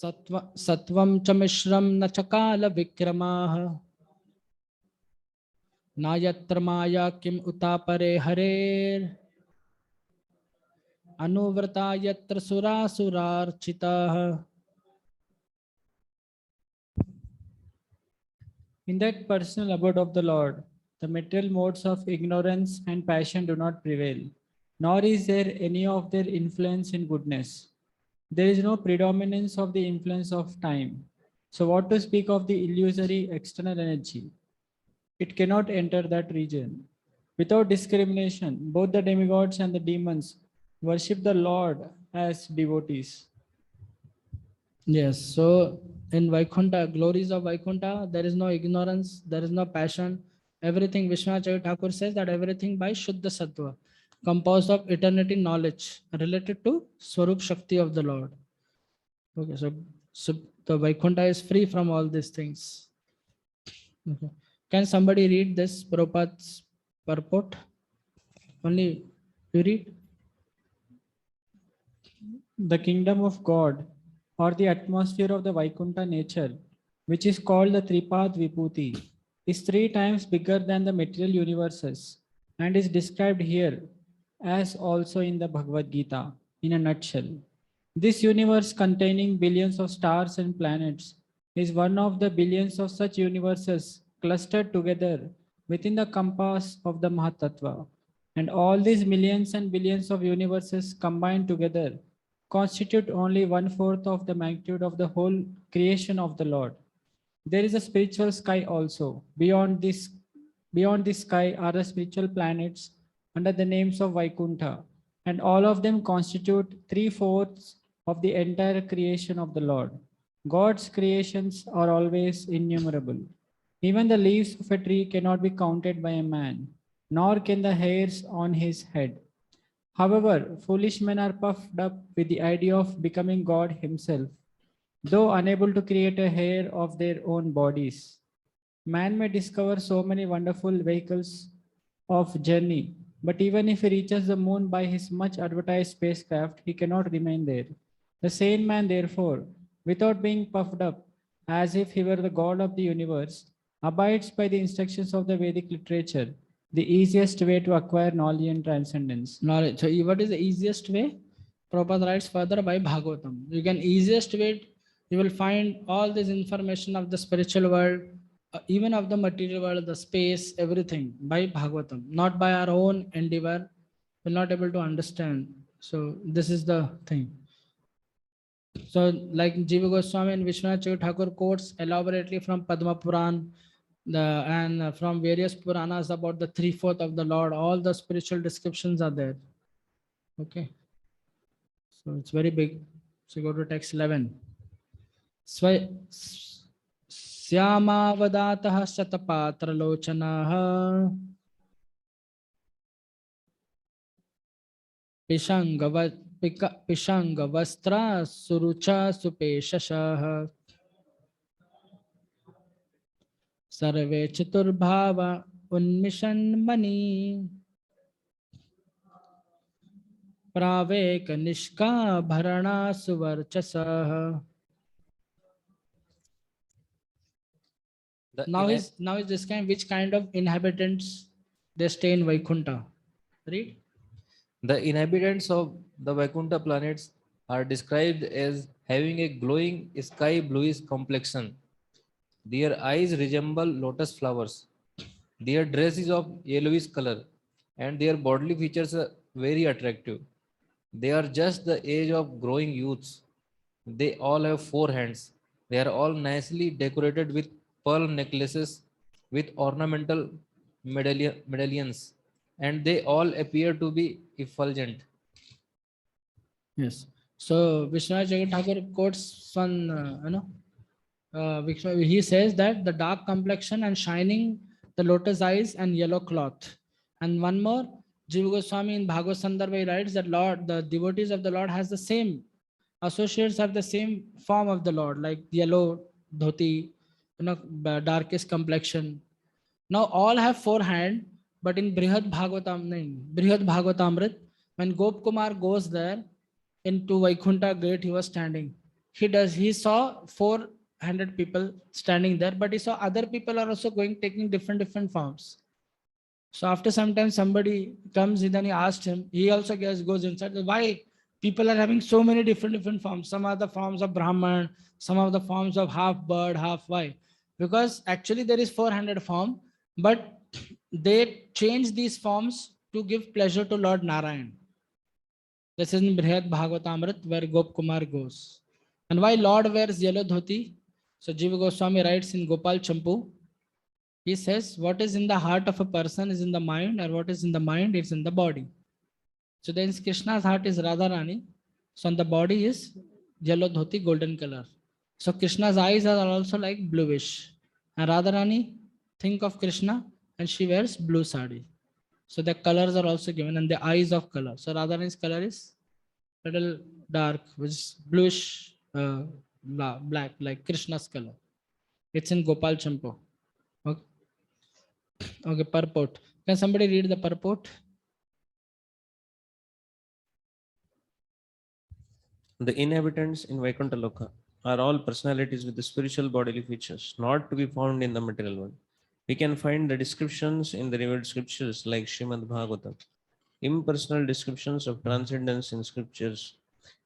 Speaker 1: सत्वं च मिश्रं न च काल विक्रमाः न यत्र माया किम उतापरे हरेर अनुव्रता यत्र सुरासुरार्चिताः. In that personal abode of the Lord, the material modes of ignorance and passion do not prevail, nor is there any of their influence in goodness. There is no predominance of the influence of time. So, what to speak of the illusory external energy? It cannot enter that region. Without discrimination, both the demigods and the demons worship the Lord as devotees. Yes, so in Vaikuntha, glories of Vaikuntha, there is no ignorance, there is no passion. Everything, Vishwanath Thakur says that everything by Shuddha Sattva, composed of eternity knowledge related to Swarup Shakti of the Lord. Okay, so the Vaikuntha is free from all these things. Okay. Can somebody read this Prabhupada's purport? Only you read? The kingdom of God, or the atmosphere of the Vaikuntha nature, which is called the Tripad Vibhuti, is 3 times bigger than the material universes and is described here as also in the Bhagavad Gita in a nutshell. This universe containing billions of stars and planets is one of the billions of such universes clustered together within the compass of the Mahatattva. And all these millions and billions of universes combined together constitute only 1/4 of the magnitude of the whole creation of the Lord. There is a spiritual sky also. Beyond this sky are the spiritual planets under the names of Vaikuntha, and all of them constitute 3/4 of the entire creation of the Lord. God's creations are always innumerable. Even the leaves of a tree cannot be counted by a man, nor can the hairs on his head. However, foolish men are puffed up with the idea of becoming God himself, though unable to create a hair of their own bodies. Man may discover so many wonderful vehicles of journey, but even if he reaches the moon by his much advertised spacecraft, he cannot remain there. The sane man, therefore, without being puffed up as if he were the God of the universe, abides by the instructions of the Vedic literature, the easiest way to acquire knowledge and transcendence. Knowledge. So, what is the easiest way? Prabhupada writes further by Bhagavatam. You can easiest way, you will find all this information of the spiritual world, even of the material world, the space, everything by Bhagavatam, not by our own endeavor. We're not able to understand. So, this is the thing. So, like Jiva Goswami and Vishwanath Thakur quotes elaborately from Padma Puran, and from various Puranas about the 3/4 of the Lord. All the spiritual descriptions are there. Okay. So it's very big. So go to text 11. Syamavadatah satapatra lochanah Pishangavastra surucha supeshashah Sarve Chaturbhava Unmishan Mani Pravek Nishka Bharana Suvarchasah. Now is this kind, which kind of inhabitants they stay in Vaikuntha? Read.
Speaker 3: The inhabitants of the Vaikuntha planets are described as having a glowing sky bluish complexion. Their eyes resemble lotus flowers. Their dress is of yellowish color, and their bodily features are very attractive. They are just the age of growing youths. They all have 4 hands. They are all nicely decorated with pearl necklaces with ornamental medallions, and they all appear to be effulgent.
Speaker 1: Yes. So Vishwanath Jagat Thakur quotes one, he says that the dark complexion and shining, the lotus eyes and yellow cloth. And one more, Jiva Goswami in Bhagavad Sandarbha he writes that Lord, the devotees of the Lord has the same, associates have the same form of the Lord, like yellow dhoti, darkest complexion. Now all have 4 hands, but in Brihad Bhagavatamrit, when Gop Kumar goes there into Vaikuntha gate, he was standing. he saw 400 people standing there, but he saw other people are also going, taking different forms. So after some time, somebody comes, then he asked him, he also goes inside, why people are having so many different forms? Some are the forms of Brahman, some of the forms of half bird, half why? Because actually there is 400 form, but they change these forms to give pleasure to Lord Narayan. This is in Brihad Bhagavatamrit where Gop Kumar goes. And why Lord wears yellow dhoti? So Jiva Goswami writes in Gopal Champu, he says, what is in the heart of a person is in the mind, and what is in the mind is in the body. So then Krishna's heart is Radharani. So on the body is yellow dhoti, golden color. So Krishna's eyes are also like bluish. And Radharani, think of Krishna, and she wears blue sari. So the colors are also given, and the eyes of color. So Radharani's color is little dark, which is bluish, black, like Krishna's color. It's in Gopal Champu. Okay. Okay, purport. Can somebody read the purport?
Speaker 5: The inhabitants in Vaikuntha Loka are all personalities with the spiritual bodily features, not to be found in the material world. We can find the descriptions in the revealed scriptures like Srimad Bhagavatam. Impersonal descriptions of transcendence in scriptures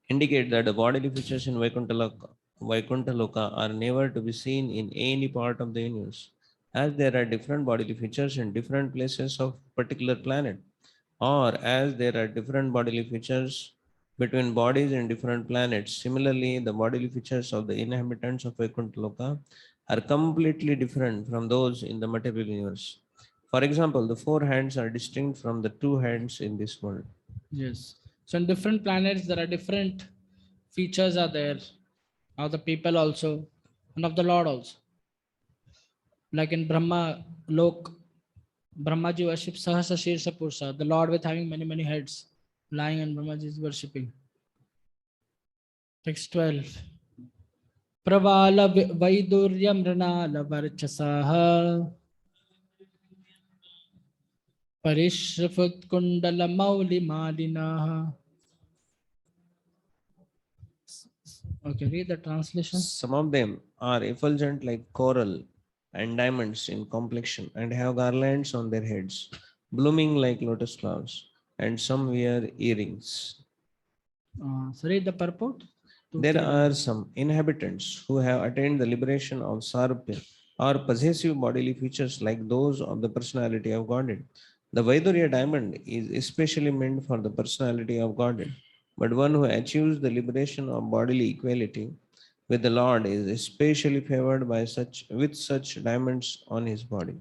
Speaker 5: indicate that the bodily features in Vaikuntha Loka are never to be seen in any part of the universe, as there are different bodily features in different places of particular planet, or as there are different bodily features between bodies in different planets. Similarly, the bodily features of the inhabitants of Vaikuntha Loka are completely different from those in the material universe. For example, the four hands are distinct from the two hands in this world.
Speaker 1: Yes. So in different planets, there are different features are there of the people also, and of the Lord also. Like in Brahma Lok, Brahmaji worships Sahasa Shirsha Purusha, the Lord with having many heads, lying, and Brahmaji is worshipping. Text 12. Pravala Vaidurya Mrinala Varchasaha Parishrafut Kundala Mauli Malinaha. Okay, read the translation.
Speaker 5: Some of them are effulgent like coral and diamonds in complexion and have garlands on their heads, blooming like lotus flowers, and some wear earrings.
Speaker 1: So read the purport.
Speaker 5: There are some inhabitants who have attained the liberation of Sarupya or possessive bodily features like those of the personality of Godhead. The Vaidurya diamond is especially meant for the personality of Godhead, but one who achieves the liberation of bodily equality with the Lord is especially favored by such diamonds on his body.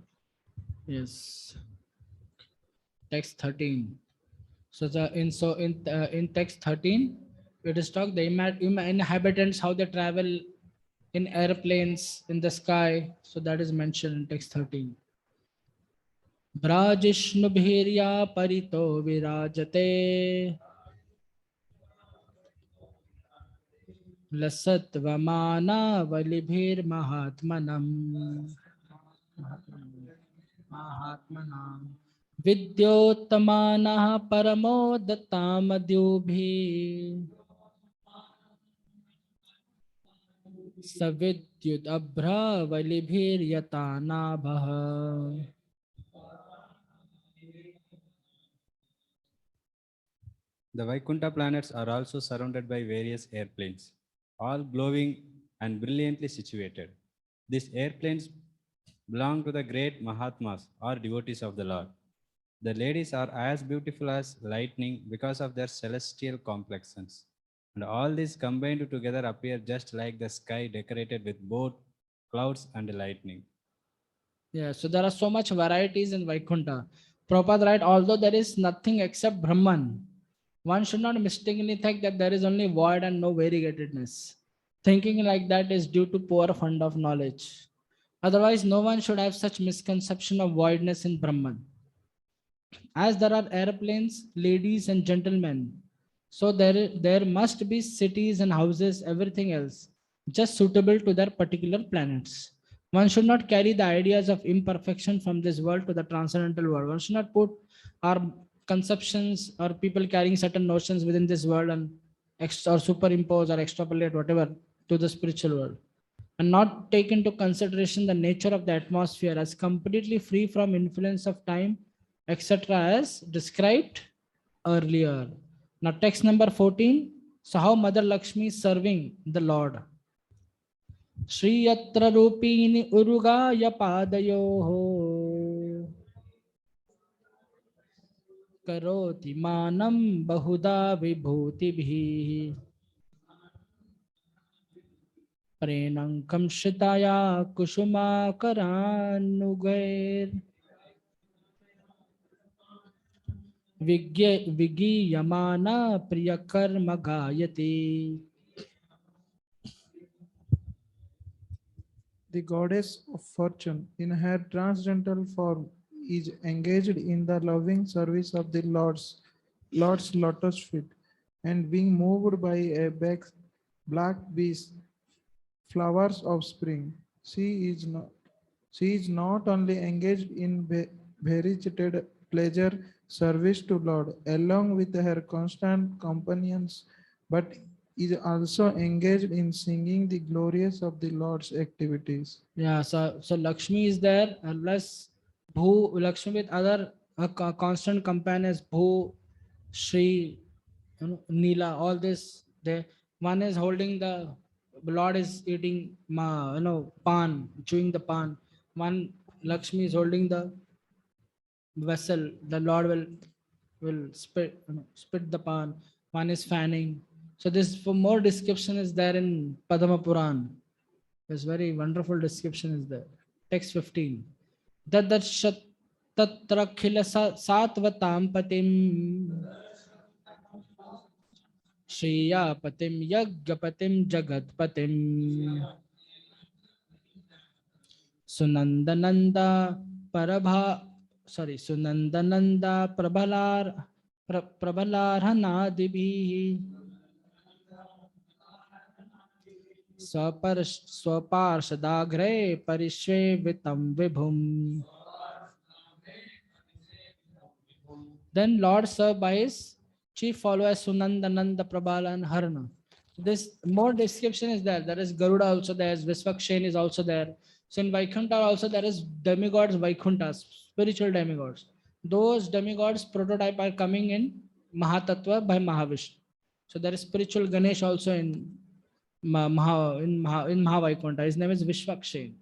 Speaker 1: Yes. Text 13. So in text 13, it is talk the inhabitants how they travel in airplanes in the sky. So that is mentioned in text 13. Brajishnu bhirya parito virajate lasatva valibhir mahatmanam. Mahatmanam. Vidyottamanaha paramodatamadhyubhi Savidyut abhra valibhir yatanabha.
Speaker 6: The Vaikuntha planets are also surrounded by various airplanes, all glowing and brilliantly situated. These airplanes belong to the great Mahatmas or devotees of the Lord. The ladies are as beautiful as lightning because of their celestial complexions. And all these combined together appear just like the sky decorated with both clouds and lightning.
Speaker 1: Yeah, so there are so much varieties in Vaikuntha. Prabhupada write, although there is nothing except Brahman, one should not mistakenly think that there is only void and no variegatedness. Thinking like that is due to poor fund of knowledge. Otherwise, no one should have such misconception of voidness in Brahman. As there are airplanes, ladies and gentlemen, so there must be cities and houses, everything else, just suitable to their particular planets. One should not carry the ideas of imperfection from this world to the transcendental world. One should not put our conceptions or people carrying certain notions within this world and or superimpose or extrapolate whatever to the spiritual world and not take into consideration the nature of the atmosphere as completely free from influence of time, etc., as described earlier. Now, text number 14. So, how Mother Lakshmi is serving the Lord? Shri Yatra Rupini Urugaya Padayoho Karoti Manam Bahuda Vibhutibhi Prenangam Shitaya Kushuma Karanugair Vigiyamana Priyakarma Gayati.
Speaker 8: The goddess of fortune, in her transcendental form, is engaged in the loving service of the Lord's lotus feet, and being moved by a black beast, flowers of spring. She is not only engaged in variegated pleasure service to Lord, along with her constant companions, but is also engaged in singing the glorious of the Lord's activities.
Speaker 1: Yeah, so Lakshmi is there, unless Bhu Lakshmi with other constant companions, Bhu, Shri, Neela, all this. They one is holding the Lord is eating pan, chewing the pan. One Lakshmi is holding the vessel. The Lord will spit the pan. One is fanning. So this for more description is there in Padma Puran. There's very wonderful description is there. Text 15. Dadarshat tatra khila satvatam patim Shriya patim yagyapatim jagatpatim Sunandananda Sunandananda Prabhalarhanadibhi Swaparshadagre Parishvevitam Vibhum. Then Lord served by his chief followers Sunandananda Prabhala and Harna. This more description is there. There is Garuda also there, Visvakshen is also there. So in Vaikuntha also there is demigods Vaikunthas, spiritual demigods. Those demigods prototype are coming in Mahatattva by Mahavishnu. So there is spiritual Ganesh also in Mahavaikuntha. His name is Vishvakshen.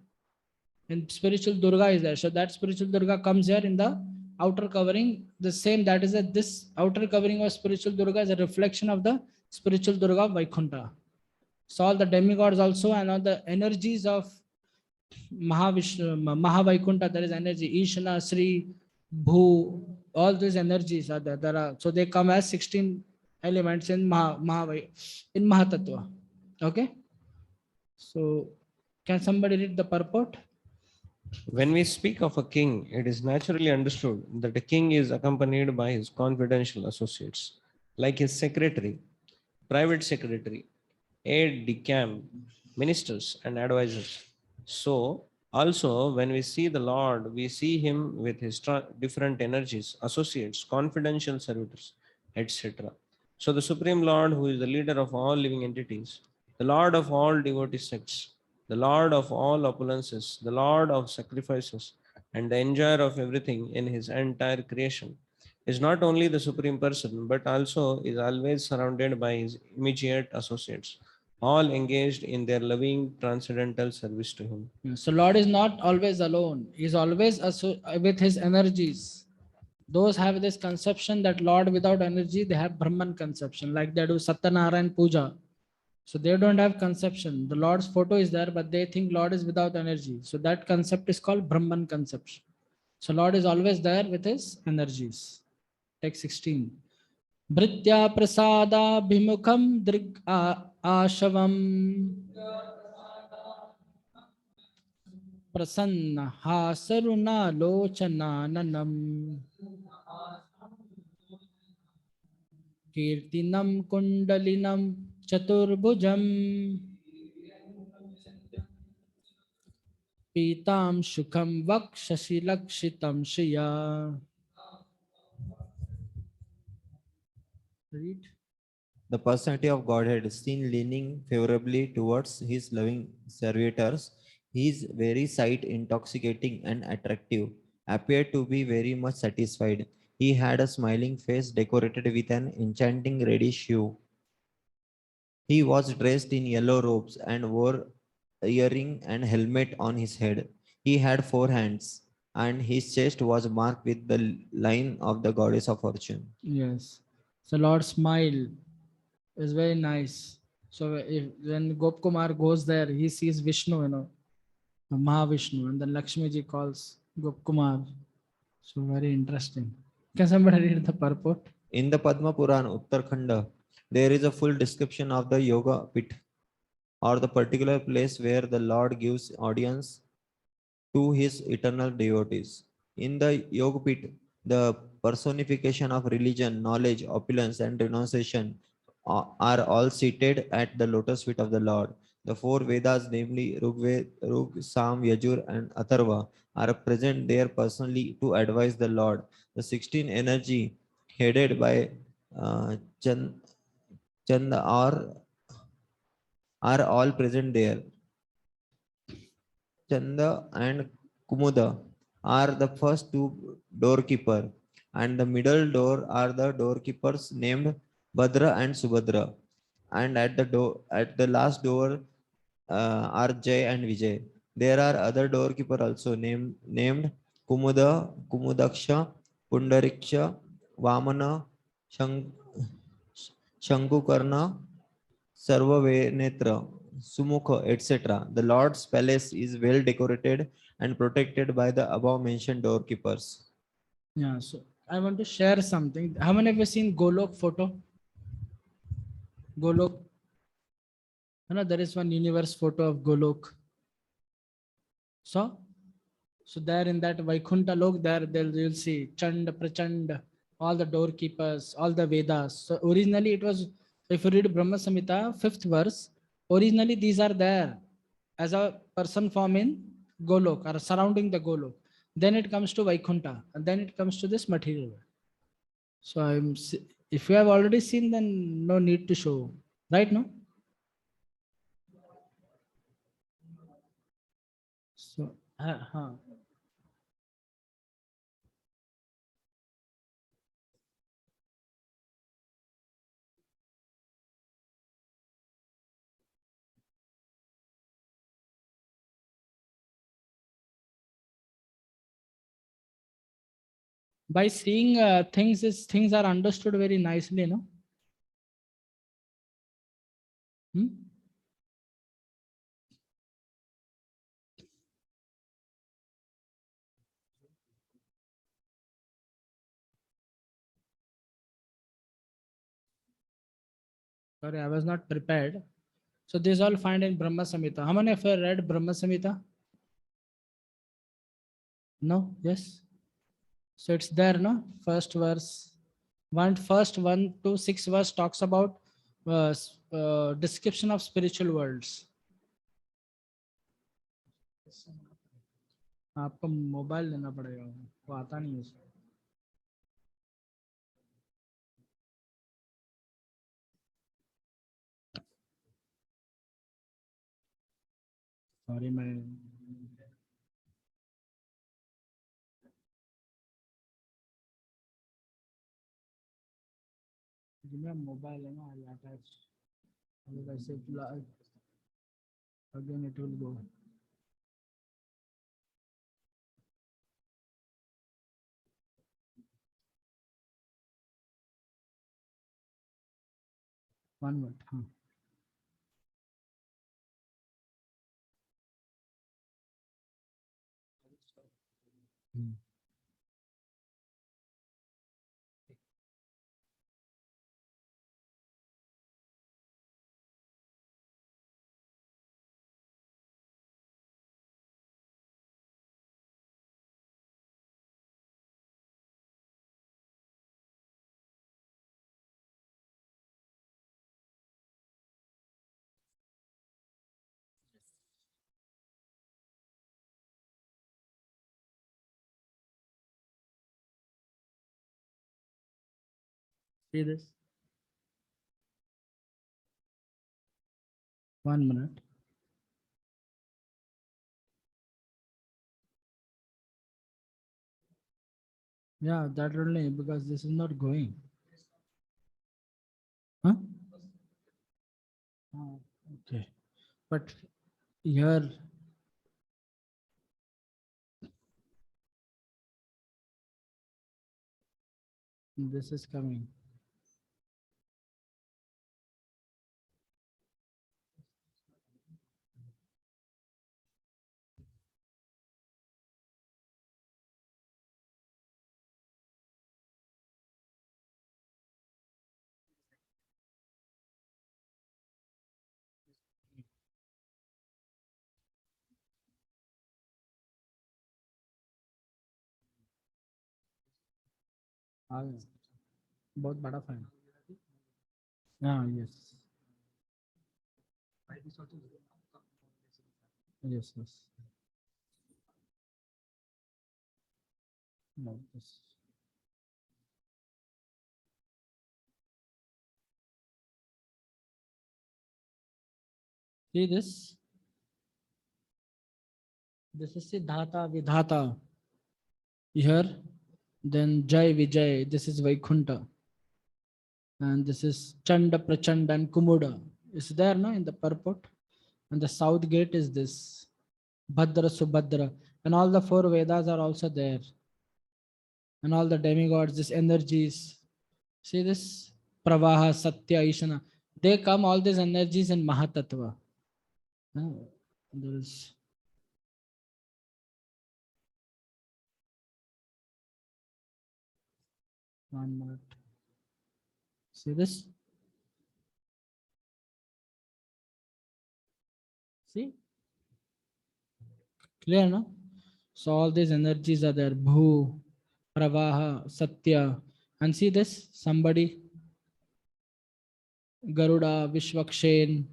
Speaker 1: And spiritual Durga is there. So that spiritual Durga comes here in the outer covering. The same, that is that this outer covering of spiritual Durga is a reflection of the spiritual Durga of Vaikuntha. So all the demigods also and all the energies of Mahavaikuntha, there is energy. Ishana, Sri, Bhu, all these energies are there. So they come as 16 elements in Mahatattva. Okay. So can somebody read the purport?
Speaker 5: When we speak of a king, it is naturally understood that a king is accompanied by his confidential associates, like his secretary, private secretary, aide de camp, ministers, and advisors. So, also, when we see the Lord, we see him with his different energies, associates, confidential servitors, etc. So, the Supreme Lord, who is the leader of all living entities, the Lord of all devotee sects, the Lord of all opulences, the Lord of sacrifices, and the enjoyer of everything in his entire creation, is not only the Supreme Person, but also is always surrounded by his immediate associates, all engaged in their loving transcendental service to him.
Speaker 1: So Lord is not always alone. He is always with his energies. Those have this conception that Lord without energy, they have Brahman conception, like they do Satyanarayan Puja. So they don't have conception. The Lord's photo is there, but they think Lord is without energy. So that concept is called Brahman conception. So Lord is always there with his energies. Text 16. Bhritya prasada bhimukham drig ashavam prasanna hasaruna lochananam kirtinam kundalinam chaturbhujam Pitam Shukham Vakshashi Lakshitam Shriya. Read.
Speaker 4: The personality of Godhead seen leaning favorably towards his loving servitors. His very sight intoxicating and attractive, appeared to be very much satisfied. He had a smiling face decorated with an enchanting reddish hue. He was dressed in yellow robes and wore earring and helmet on his head. He had 4 hands, and his chest was marked with the line of the goddess of fortune.
Speaker 1: Yes. So Lord smile is very nice. So if when Gopkumar goes there, he sees Vishnu, Mahavishnu, and then Lakshmi ji calls Gopkumar. So very interesting. Can somebody read the purport?
Speaker 4: In the Padma Puran, Uttarakhanda, there is a full description of the Yoga Pit, or the particular place where the Lord gives audience to his eternal devotees. In the Yoga Pit, the personification of religion, knowledge, opulence, and renunciation are all seated at the lotus feet of the Lord. The 4 Vedas, namely Rug, Sam, Yajur, and Atharva, are present there personally to advise the Lord. The 16 energy headed by Chand, Chand are all present there. Chanda and Kumuda are the first 2 doorkeeper, and the middle door are the doorkeepers named Badra and Subhadra. And at the last door are Jay and Vijay. There are other doorkeeper also named Kumuda, Kumudaksha, Pundariksha, Vamana, Shang, Shankukarna, Sarvavenetra, Sumukha, etc. The Lord's palace is well decorated and protected by the above mentioned doorkeepers.
Speaker 1: Yeah. So I want to share something. How many of you seen Golok photo? Golok. There is one universe photo of Golok. So there in that Vaikunta Lok, you'll see Chand, Prachand, all the doorkeepers, all the Vedas. So originally it was, if you read Brahma Samhita, 5th verse, originally these are there as a person form in Golok or surrounding the Golok. Then it comes to Vaikunta, and then it comes to this material world. So if you have already seen, then no need to show, right? No. So, by seeing things are understood very nicely, no? Hmm? Sorry, I was not prepared. So this all find in Brahma Samhita. How many of you read Brahma Samhita? No? Yes? So it's there, no? First verse. First 1 to 6 verse talks about description of spiritual worlds. आपको mobile लेना पड़ेगा, वो आता नहीं है. Sorry, मैं mobile है ना, I'll attach. Otherwise again it will go. One minute. See this? 1 minute. Yeah, that only because this is not going. Huh? Oh, okay. But here, this is coming. आ गया। बहुत बड़ा फाइल। हाँ, yes. Yes, yes. No, this. See this? This is Siddhata Vidhata. Here, then Jai Vijay. This is Vaikunta. And this is Chanda Prachanda and Kumuda. Is there no in the purport? And the south gate is this Bhadra Subhadra. And all the 4 Vedas are also there. And all the demigods, these energies. See this? Pravaha, Satya, Ishana. They come, all these energies in Mahatattva. There is. One minute. See this? See? Clear, no? So all these energies are there. Bhu, Pravaha, Satya. And see this? Somebody. Garuda, Vishwakshen.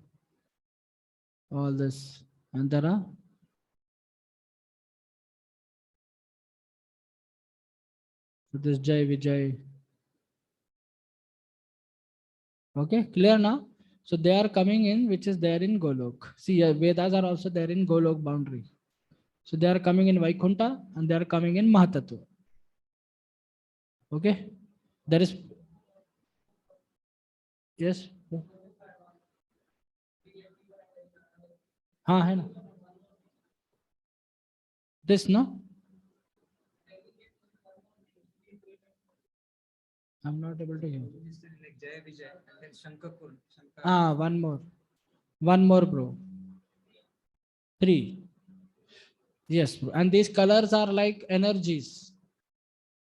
Speaker 1: All this. And there are. So this Jai Vijay. Okay, clear now? So they are coming in, which is there in Golok. See, Vedas are also there in Golok boundary. So they are coming in Vaikunta and they are coming in Mahatattva. Okay, there is. Yes. हाँ है ना. This no. I'm not able to hear. Ah, one more. One more, bro. 3. Yes, bro. And these colors are like energies.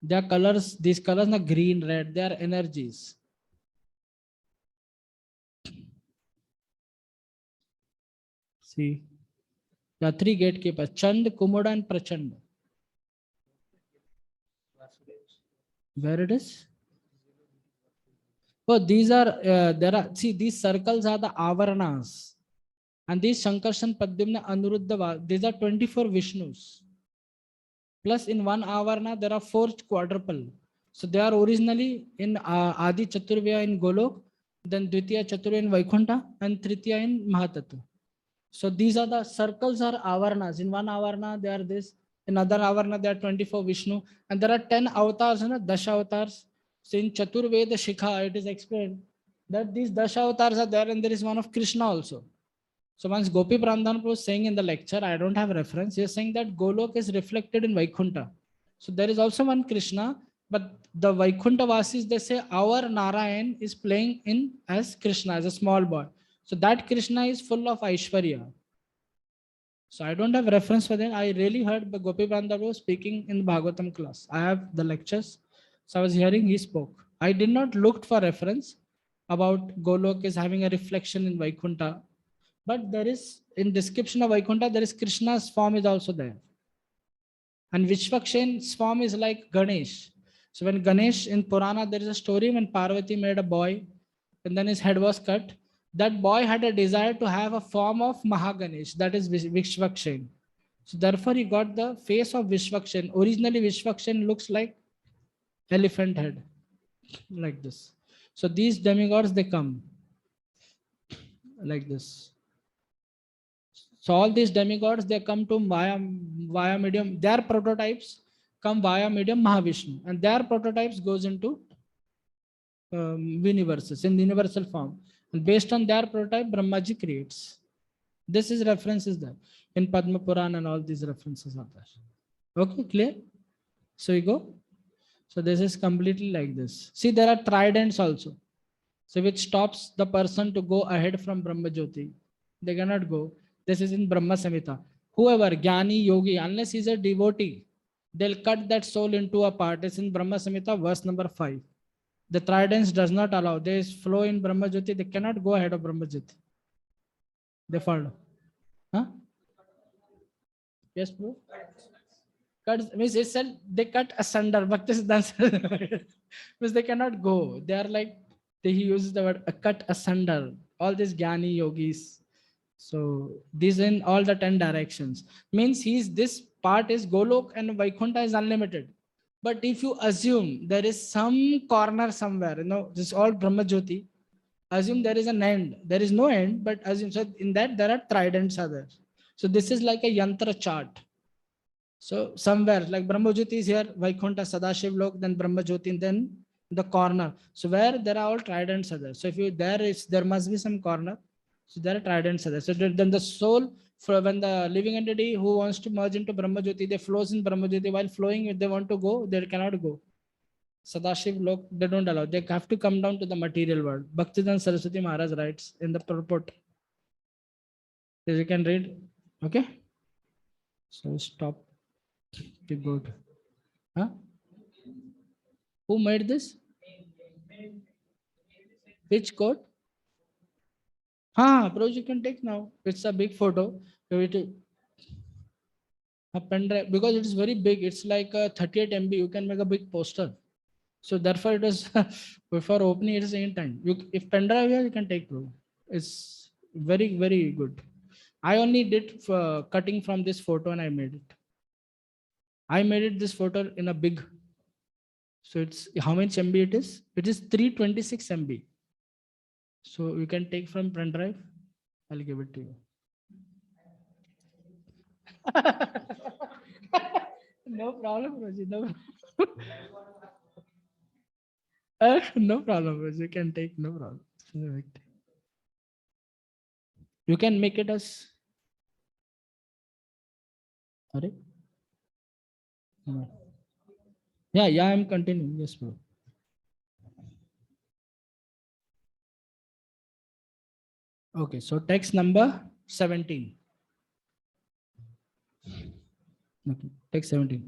Speaker 1: They are colors. These colors are green, red. They are energies. See. The 3 gatekeepers. Chand, Kumuda and Prachand. Where it is? Oh, these are, there are, see, these circles are the Avaranas. And these Shankarshan, Padyumna, Anuruddha, these are 24 Vishnus. Plus in one Avarana, there are 4 quadruple. So they are originally in Adi Chaturvya in Golok, then Dvitiya Chaturvya in Vaikunta, and Tritiya in Mahatattva. So these are the circles are Avaranas. In one Avarana, they are this. In other Avarana, there are 24 Vishnu. And there are 10 avatars, Dasha avatars. So in Chaturveda Shikha, it is explained that these Dasha avatars are there and there is one of Krishna also. So once Gopi Prandan was saying in the lecture, I don't have reference, he is saying that Golok is reflected in Vaikunta. So there is also one Krishna, but the Vaikunta Vasis, they say our Narayan is playing in as Krishna, as a small boy. So that Krishna is full of Aishwarya. So I don't have reference for that. I really heard Gopi Prandan speaking in the Bhagavatam class. I have the lectures. So I was hearing he spoke. I did not look for reference about Golok is having a reflection in Vaikunta. But there is, in description of Vaikunta, there is Krishna's form is also there. And Vishwakshen's form is like Ganesh. So when Ganesh in Purana, there is a story when Parvati made a boy and then his head was cut. That boy had a desire to have a form of Mahaganesh, that is Vishwakshen. So therefore he got the face of Vishwakshen. Originally Vishwakshen looks like elephant head, like this. So these demigods, they come like this. So all these demigods, they come to via medium. Their prototypes come via medium Mahavishnu, and their prototypes goes into universes in universal form. And based on their prototype, Brahmaji creates. This is references there in Padma Puran, and all these references are there. Okay, clear? So you go. So this is completely like this. See, there are tridents also. So which stops the person to go ahead from Brahma Jyoti. They cannot go. This is in Brahma Samhita. Whoever, Jnani, Yogi, unless he's a devotee, they'll cut that soul into a part. It's in Brahma Samhita, verse number 5. The tridents does not allow. They flow in Brahma Jyoti. They cannot go ahead of Brahma Jyoti. They follow. Huh? Yes, bro. Cut means it said they cut asunder. Bhakti Siddhanta means they cannot go. They are like, he uses the word cut asunder. All these Jnani yogis. So these in all the 10 directions. Means this part is Golok and Vaikuntha is unlimited. But if you assume there is some corner somewhere, this is all Brahma Jyoti. Assume there is an end. There is no end, but assume so in that there are tridents are there. So this is like a yantra chart. So somewhere like Brahma Jyoti is here, Vaikuntha, Sadashiv Lok, then Brahma Jyoti, and then the corner. So where there are all tridents are there. So if you there must be some corner. So there are tridents are there. So then the soul, when the living entity who wants to merge into Brahma Jyoti, they flows in Brahma Jyoti. While flowing, if they want to go, they cannot go. Sadashiv Lok, they don't allow. They have to come down to the material world. Bhaktivedanta Saraswati Maharaj writes in the purport. So you can read. Okay. So stop. Keep good. Huh? Who made this? Which code? Bro, you can take now. It's a big photo. A pen drive, because it is very big. It's like a 38 MB. You can make a big poster. So therefore, it is before opening it is in time. If pen drive here, you can take, bro. It's very, very good. I only did cutting from this photo and I made it. I made it this photo in a big. So it's how much MB it is? It is 326 MB. So you can take from pen drive. I'll give it to you. No problem, Roji. No. No problem, Roji. You can take, no problem. You can make it as. Sorry. Yeah, I'm continuing. Yes, bro. Okay, so text number 17. Okay, text 17.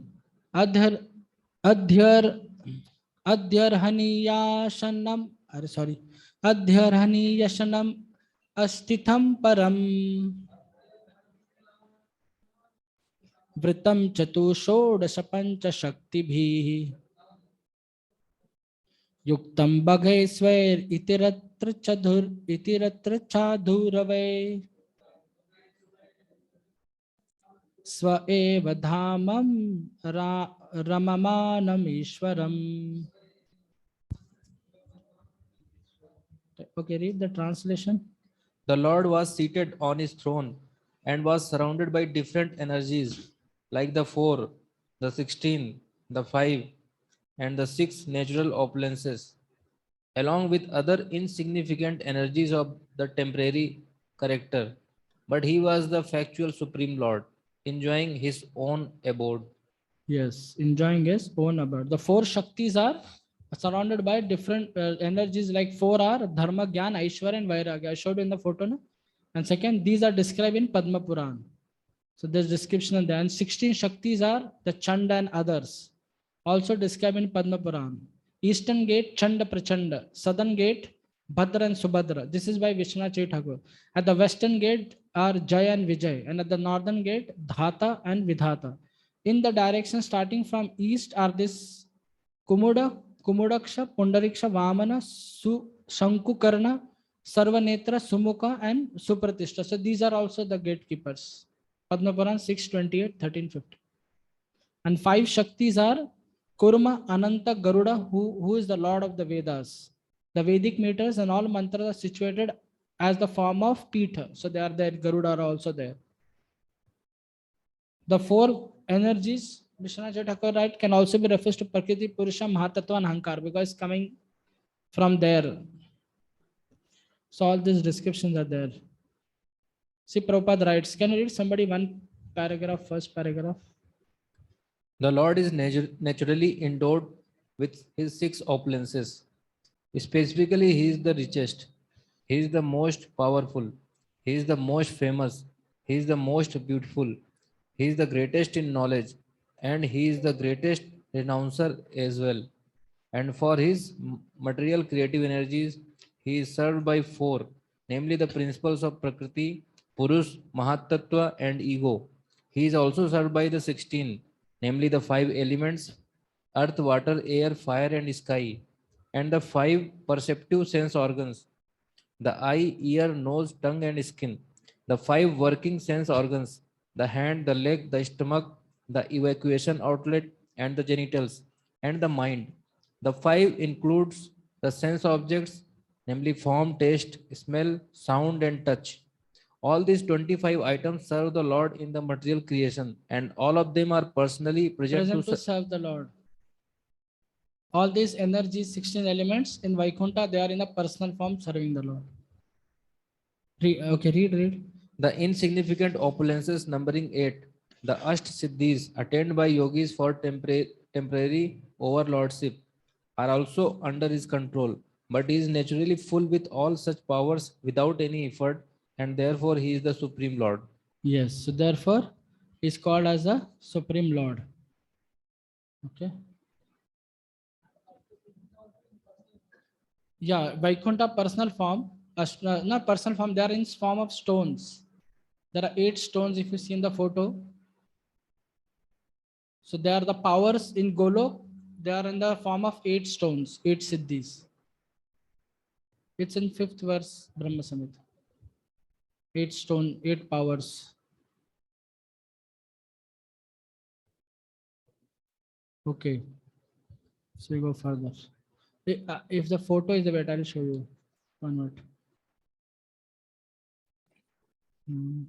Speaker 1: Adhyarhaniyashanam. Sorry. Adhyarhaniyashanam astitham param. Vritam chatushodasha pancha shaktibhi. Yuktam bhagaisvair itiratra chadurave. Swa eva dhamam ramamanam ishwaram. Okay, read the translation.
Speaker 3: The Lord was seated on his throne and was surrounded by different energies like the 4, the 16, the 5, and the 6 natural opulences, along with other insignificant energies of the temporary character. But he was the factual Supreme Lord, enjoying his own abode.
Speaker 1: Yes, enjoying his own abode. The 4 Shaktis are surrounded by different energies, like 4 are Dharma, Gyan, Aishwarya, and Vairagya. I showed you in the photo. No? And second, these are described in Padma Puran. So there's description in there. And 16 Shaktis are the Chanda and others, also described in Padma Puran. Eastern gate, Chanda Prachanda. Southern gate, Bhadra and Subhadra. This is by Vishwanath Chaitanya. At the western gate are Jaya and Vijay. And at the northern gate, Dhata and Vidhata. In the direction starting from east are this Kumuda, Kumudaksha, Pundariksha, Vamana, Shankukarna, Sarvanetra, Sumukha, and Supratishta. So these are also the gatekeepers. Padma Puran 628, 1350. And 5 Shaktis are Kurma, Ananta, Garuda, who is the Lord of the Vedas. The Vedic meters and all mantras are situated as the form of Pitha. So they are there. Garuda are also there. The four energies, Vishwanath Thakur right, can also be referred to Prakriti, Purusha, Mahatattva, and Ahankar because coming from there. So all these descriptions are there. See, Prabhupada writes, can you read somebody one paragraph, first paragraph?
Speaker 3: The Lord is naturally endowed with his six opulences. Specifically, he is the richest, he is the most powerful, he is the most famous, he is the most beautiful, he is the greatest in knowledge, and he is the greatest renouncer as well. And for his material creative energies, he is served by four, namely the principles of Prakriti, Purush, Mahatattva, and ego. He is also served by the 16, namely the five elements earth, water, air, fire, and sky, and the five perceptive sense organs the eye, ear, nose, tongue, and skin, the five working sense organs the hand, the leg, the stomach, the evacuation outlet, and the genitals, and the mind. The five includes the sense objects, namely form, taste, smell, sound, and touch. All these 25 items serve the Lord in the material creation, and all of them are personally present
Speaker 1: Present to
Speaker 3: to
Speaker 1: serve the Lord. All these energies, 16 elements in Vaikuntha, they are in a personal form serving the Lord. Read.
Speaker 3: the insignificant opulences numbering 8, the Asht Siddhis attained by yogis for temporary overlordship, are also under his control, but he is naturally full with all such powers without any effort, and therefore he is the Supreme Lord.
Speaker 1: Yes, so therefore, he is called as the Supreme Lord. Okay. Yeah, Vaikuntha personal form, not personal form, they are in form of stones. There are 8 stones if you see in the photo. So they are the powers in Golok. They are in the form of 8 stones, 8 siddhis. It's in 5th verse, Brahma Samhita. 8 stone, 8 powers. Okay. So we go further. If the photo is the better, I'll show you. One minute. Hmm.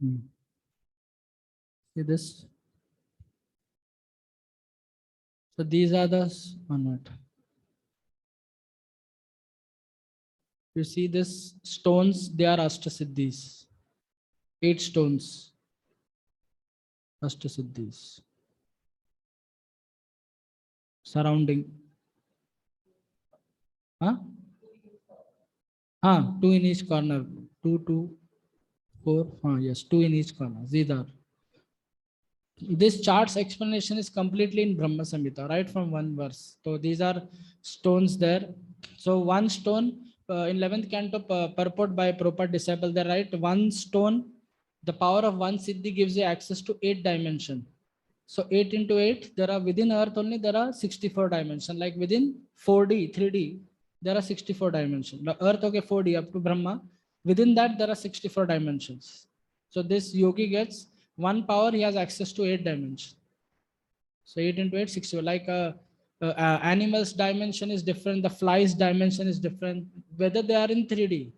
Speaker 1: Hmm. See this? So these are the one minute. You see this stones, they are Ashtasiddhis. 8 stones. Ashtasiddhis. Surrounding. Huh? 2 in each corner. 2, 2, 4. Yes, 2 in each corner. These are. This chart's explanation is completely in Brahma Samhita, right from one verse. So these are stones there. So one stone in 11th canto purport by Prabhupada disciple, they write one stone, the power of one siddhi gives you access to 8 dimension. So 8 into 8, there are within earth only, there are 64 dimensions. Like within 4D, 3D, there are 64 dimensions. The earth, okay, 4D up to Brahma. Within that, there are 64 dimensions. So this yogi gets one power, he has access to 8 dimensions. So 8 into 8, 60. Like animals dimension is different, the flies dimension is different, whether they are in 3D,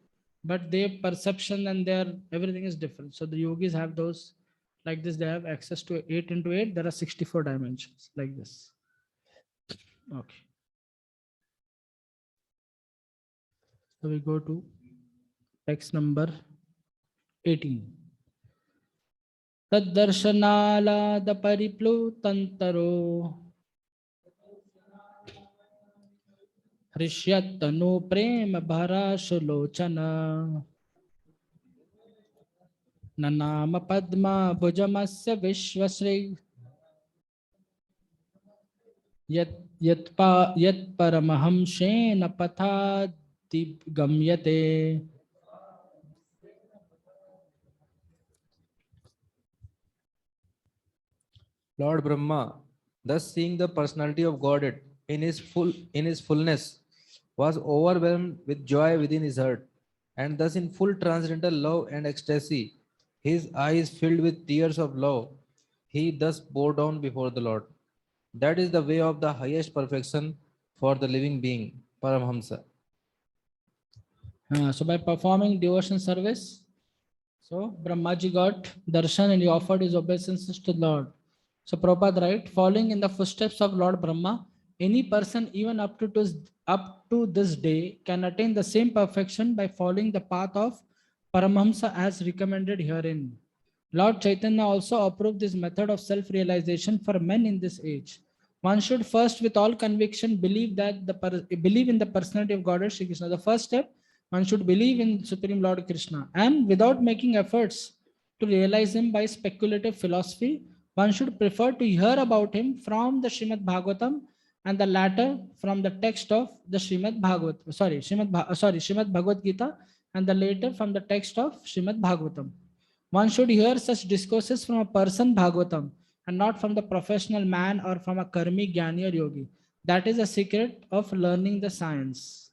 Speaker 1: but their perception and their everything is different. So the yogis have those like this, they have access to 8 into 8, there are 64 dimensions like this. Okay. So we go to text number 18. Taddarshanalada paripluttantaro हृष्यत्तनु Prem भराशुलोचना ननाम Padma भुजमस्य विश्वश्री यत्परमहंसेन पथादिगम्यते.
Speaker 3: Lord Brahma, thus seeing the personality of Godhead in his fullness, was overwhelmed with joy within his heart, and thus in full transcendental love and ecstasy, his eyes filled with tears of love, he thus bore down before the Lord. That is the way of the highest perfection for the living being, Paramhamsa.
Speaker 1: So by performing devotion service, so Brahmaji got darshan and he offered his obeisances to Lord. So Prabhupada write, following in the footsteps of Lord Brahma, any person even up to this day can attain the same perfection by following the path of Paramahamsa as recommended herein. Lord Chaitanya also approved this method of self-realization for men in this age. One should first, with all conviction, believe believe in the personality of Godhead Shri Krishna. The first step, one should believe in Supreme Lord Krishna, and without making efforts to realize him by speculative philosophy, one should prefer to hear about him from the Srimad Bhagavatam, and the latter from the text of the Srimad Bhagavad Gita, and the later from the text of Srimad Bhagavatam. One should hear such discourses from a person Bhagavatam and not from the professional man or from a karmi, jnani or yogi. That is a secret of learning the science.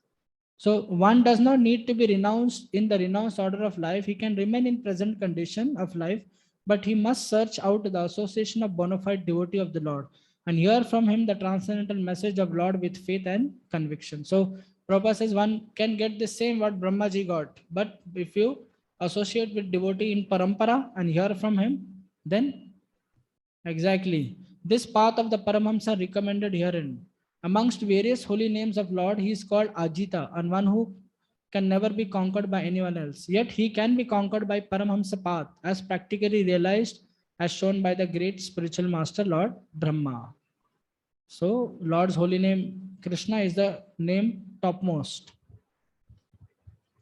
Speaker 1: So one does not need to be renounced in the renounced order of life. He can remain in present condition of life, but he must search out the association of bona fide devotee of the Lord and hear from him the transcendental message of Lord with faith and conviction. So Prabhupada says one can get the same what Brahmaji got, but if you associate with devotee in parampara and hear from him, then exactly this path of the Paramahamsa recommended herein. Amongst various holy names of Lord, he is called Ajita, and one who can never be conquered by anyone else. Yet he can be conquered by Paramahamsa path, as practically realized as shown by the great spiritual master Lord Brahma. So Lord's holy name Krishna is the name topmost.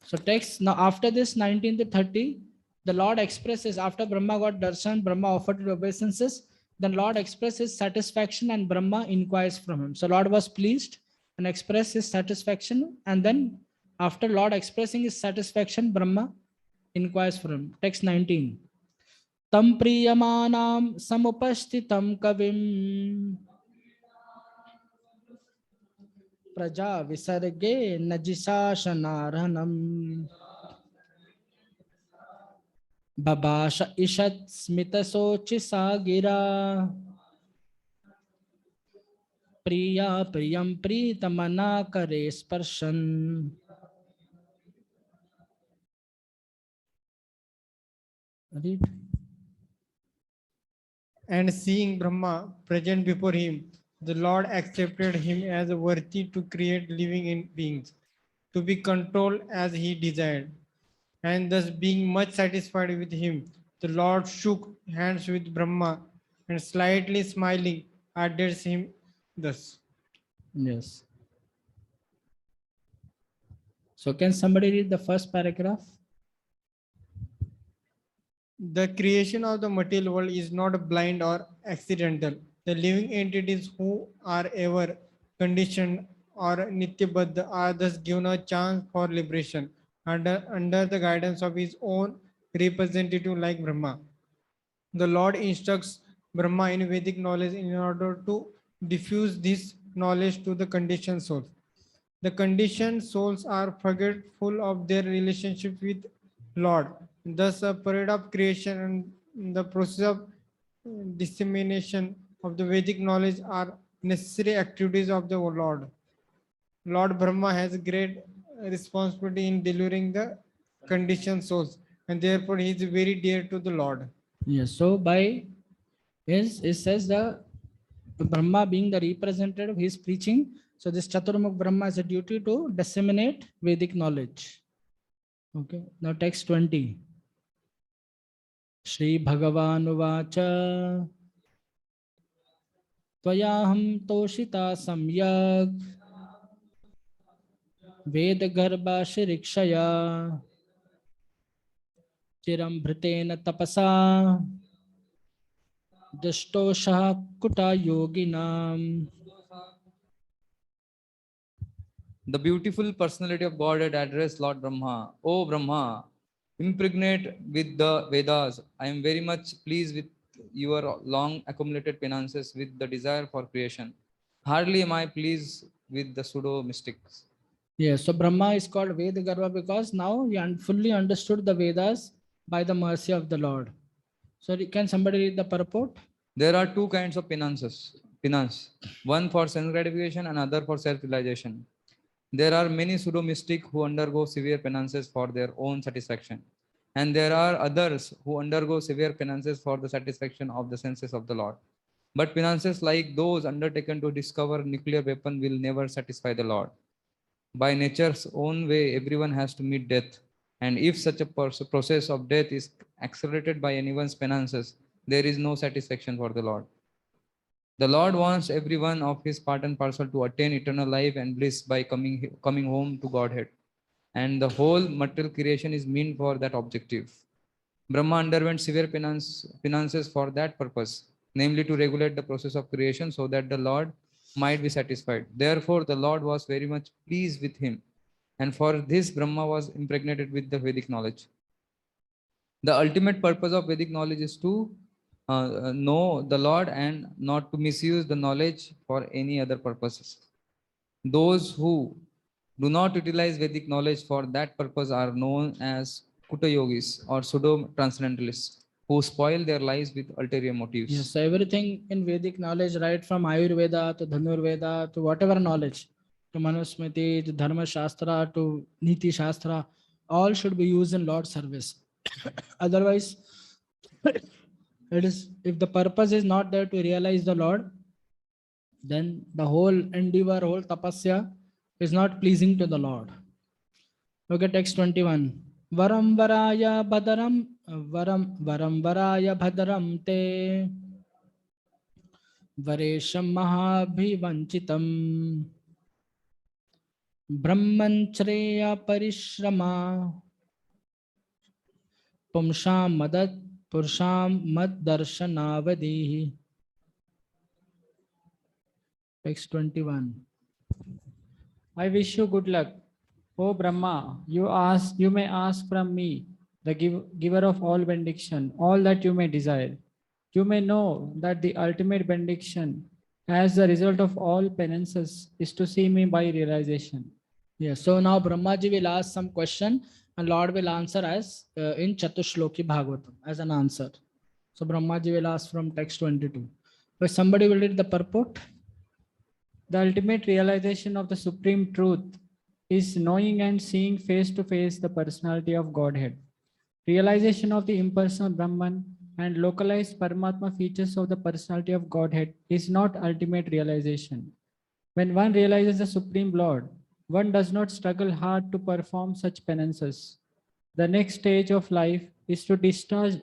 Speaker 1: So text now after this 19 to 30, the Lord expresses after Brahma got darshan, Brahma offered obeisances. Then Lord expresses satisfaction and Brahma inquires from him. So Lord was pleased and expressed his satisfaction, and then after Lord expressing his satisfaction, Brahma inquires from him. Text 19. Tam priyamanam samupashtitam kavim praja visarge najisashanarhanam babasha ishat smitasochi sagira priya priyam pritamana kare sparshan. Read.
Speaker 7: And seeing Brahma present before him, the Lord accepted him as worthy to create living beings, to be controlled as he desired. And thus, being much satisfied with him, the Lord shook hands with Brahma and slightly smiling addressed him thus.
Speaker 1: Yes. So can somebody read the first paragraph?
Speaker 7: The creation of the material world is not blind or accidental. The living entities who are ever conditioned or nityabadha are thus given a chance for liberation under the guidance of his own representative like Brahma. The Lord instructs Brahma in Vedic knowledge in order to diffuse this knowledge to the conditioned souls. The conditioned souls are forgetful of their relationship with Lord. Thus, a period of creation and the process of dissemination of the Vedic knowledge are necessary activities of the Lord. Lord Brahma has great responsibility in delivering the conditioned souls, and therefore he is very dear to the Lord.
Speaker 1: Yes. So by it says the Brahma being the representative, he is preaching. So this Chaturmukh Brahma has a duty to disseminate Vedic knowledge. Okay. Now text 20. Shri Bhagavan Uvacha Tvayaham Toshita Samyak Veda Garbha Shirikshaya Chiram Bhritena Tapasa Dushtosha Kuta Yoginam.
Speaker 2: The beautiful personality of God had addressed Lord Brahma. O Brahma, impregnate with the Vedas, I am very much pleased with your long accumulated penances with the desire for creation. Hardly am I pleased with the pseudo mystics.
Speaker 1: Yes, so Brahma is called Veda Garbha because now he fully understood the Vedas by the mercy of the Lord. So can somebody read the purport?
Speaker 2: There are two kinds of penance, one for sense gratification and other for self-realization. There are many pseudo mystics who undergo severe penances for their own satisfaction, and there are others who undergo severe penances for the satisfaction of the senses of the Lord. But penances like those undertaken to discover nuclear weapon will never satisfy the Lord. By nature's own way, everyone has to meet death. And if such a process of death is accelerated by anyone's penances, there is no satisfaction for the Lord. The Lord wants every one of his part and parcel to attain eternal life and bliss by coming home to Godhead. And the whole material creation is meant for that objective. Brahma underwent severe penances for that purpose, namely to regulate the process of creation so that the Lord might be satisfied. Therefore, the Lord was very much pleased with him. And for this, Brahma was impregnated with the Vedic knowledge. The ultimate purpose of Vedic knowledge is to know the Lord and not to misuse the knowledge for any other purposes. Those who do not utilize Vedic knowledge for that purpose are known as Kuta yogis or pseudo transcendentalists who spoil their lives with ulterior motives.
Speaker 1: Yes, so everything in Vedic knowledge, right from Ayurveda to Dhanurveda to whatever knowledge, to Manusmriti, to Dharma Shastra, to Niti Shastra, all should be used in Lord's service. Otherwise, it is, if the purpose is not there to realize the Lord, then the whole endeavor, whole tapasya is not pleasing to the Lord. Look at text 21. Varam varaya bhadaram varam varaya bhadaram te varesham mahabhivanchitam brahman shreya parishrama pumsham mad darshanavadihi. Text 21.
Speaker 9: I wish you good luck. O Brahma, you may ask from me, the giver of all benediction, all that you may desire. You may know that the ultimate benediction, as the result of all penances, is to see me by realization.
Speaker 1: Yes, so now Brahmaji will ask some question and Lord will answer as in Chatushloki Bhagavatam as an answer. So Brahmaji will ask from text 22. But somebody will read the purport.
Speaker 9: The ultimate realization of the supreme truth is knowing and seeing face to face the personality of Godhead. Realization of the impersonal Brahman and localized Paramatma features of the personality of Godhead is not ultimate realization. When one realizes the Supreme Lord, one does not struggle hard to perform such penances. The next stage of life is to discharge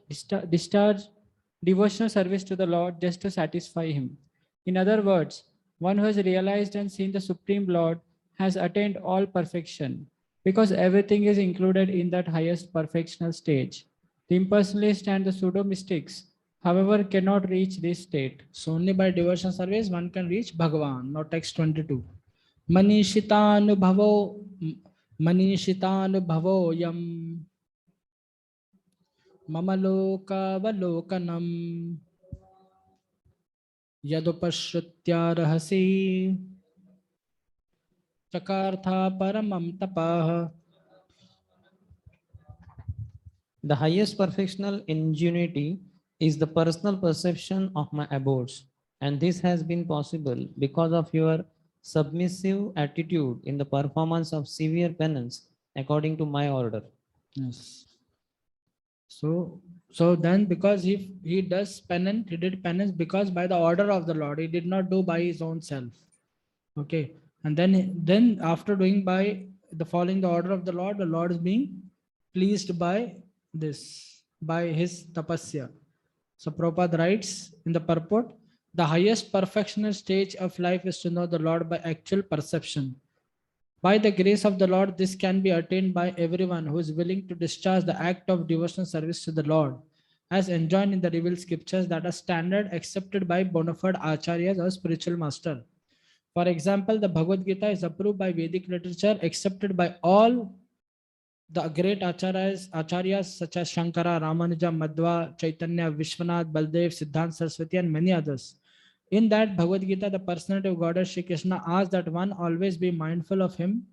Speaker 9: devotional service to the Lord just to satisfy Him. In other words, one who has realized and seen the Supreme Lord has attained all perfection, because everything is included in that highest perfectional stage. The impersonalists and the pseudo-mystics, however, cannot reach this state.
Speaker 1: So only by devotion service one can reach Bhagavan. Now text 22. Manishitanubhavo yam mamalokavalokanam yadupashritya rahasi chakartha paramam tapah.
Speaker 10: The highest perfectional ingenuity is the personal perception of my abodes, and this has been possible because of your submissive attitude in the performance of severe penance according to my order.
Speaker 1: Yes. So then because he does penance, he did penance because by the order of the Lord, he did not do by his own self. Okay. And then after doing by the following the order of the Lord is being pleased by this, by his tapasya. So Prabhupada writes in the purport, the highest perfectional stage of life is to know the Lord by actual perception. By the grace of the Lord, this can be attained by everyone who is willing to discharge the act of devotional service to the Lord, as enjoined in the revealed scriptures that are standard accepted by bona fide acharyas or spiritual master. For example, the Bhagavad Gita is approved by Vedic literature, accepted by all the great acharyas such as Shankara, Ramanuja, Madhva, Chaitanya, Vishwanath, Baldev, Siddhanta Saraswati, and many others. In that Bhagavad Gita, the personality of Goddess Shri Krishna asks that one always be mindful of him,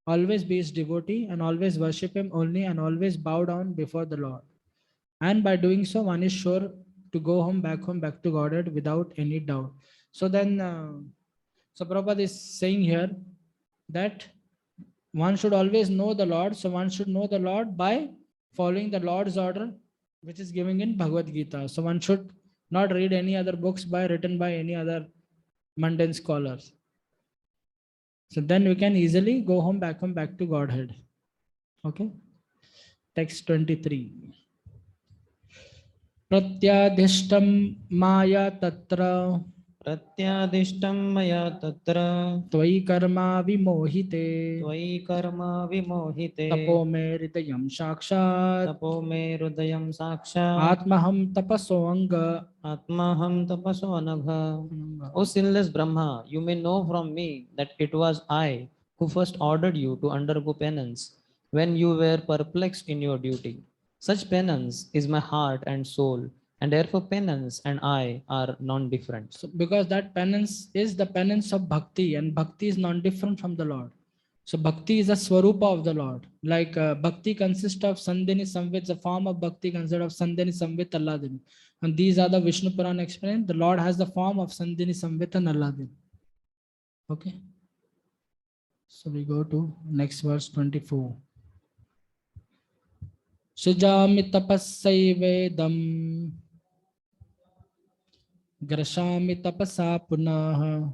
Speaker 1: always be his devotee, and always worship him only, and always bow down before the Lord. And by doing so, one is sure to go home, back to Godhead without any doubt. So then, so Prabhupada is saying here that one should always know the Lord. So one should know the Lord by following the Lord's order, which is given in Bhagavad Gita. So one should not read any other books written by any other mundane scholars. So then we can easily go home back to Godhead. Okay. Text 23. Pratyadhishtam maya tatra
Speaker 10: प्रत्यादिष्टं मया तत्र
Speaker 1: त्वयि कर्मा विमोहिते
Speaker 10: त्वयि कर्म विमोहिते
Speaker 1: तपो मे हृदयं साक्षात्
Speaker 10: तपो मे हृदयं साक्षात्
Speaker 1: आत्महं तपसोऽंग
Speaker 10: आत्माहं तपसो अनघ. O sinless Brahma, you may know from me that it was I who first ordered you to undergo penance when you were perplexed in your duty. Such penance is my heart and soul, and therefore penance and I are non-different.
Speaker 1: So because that penance is the penance of bhakti, and bhakti is non-different from the Lord. So bhakti is a swarupa of the Lord. Like bhakti consists of Sandhini Samvit, the form of bhakti consists of Sandhini Samvit, Alladini. And these are the Vishnu Purana explained. The Lord has the form of Sandhini Samvit and Alladini. Okay. So we go to next verse 24. Sujami tapassaivedam grashami tapasa punah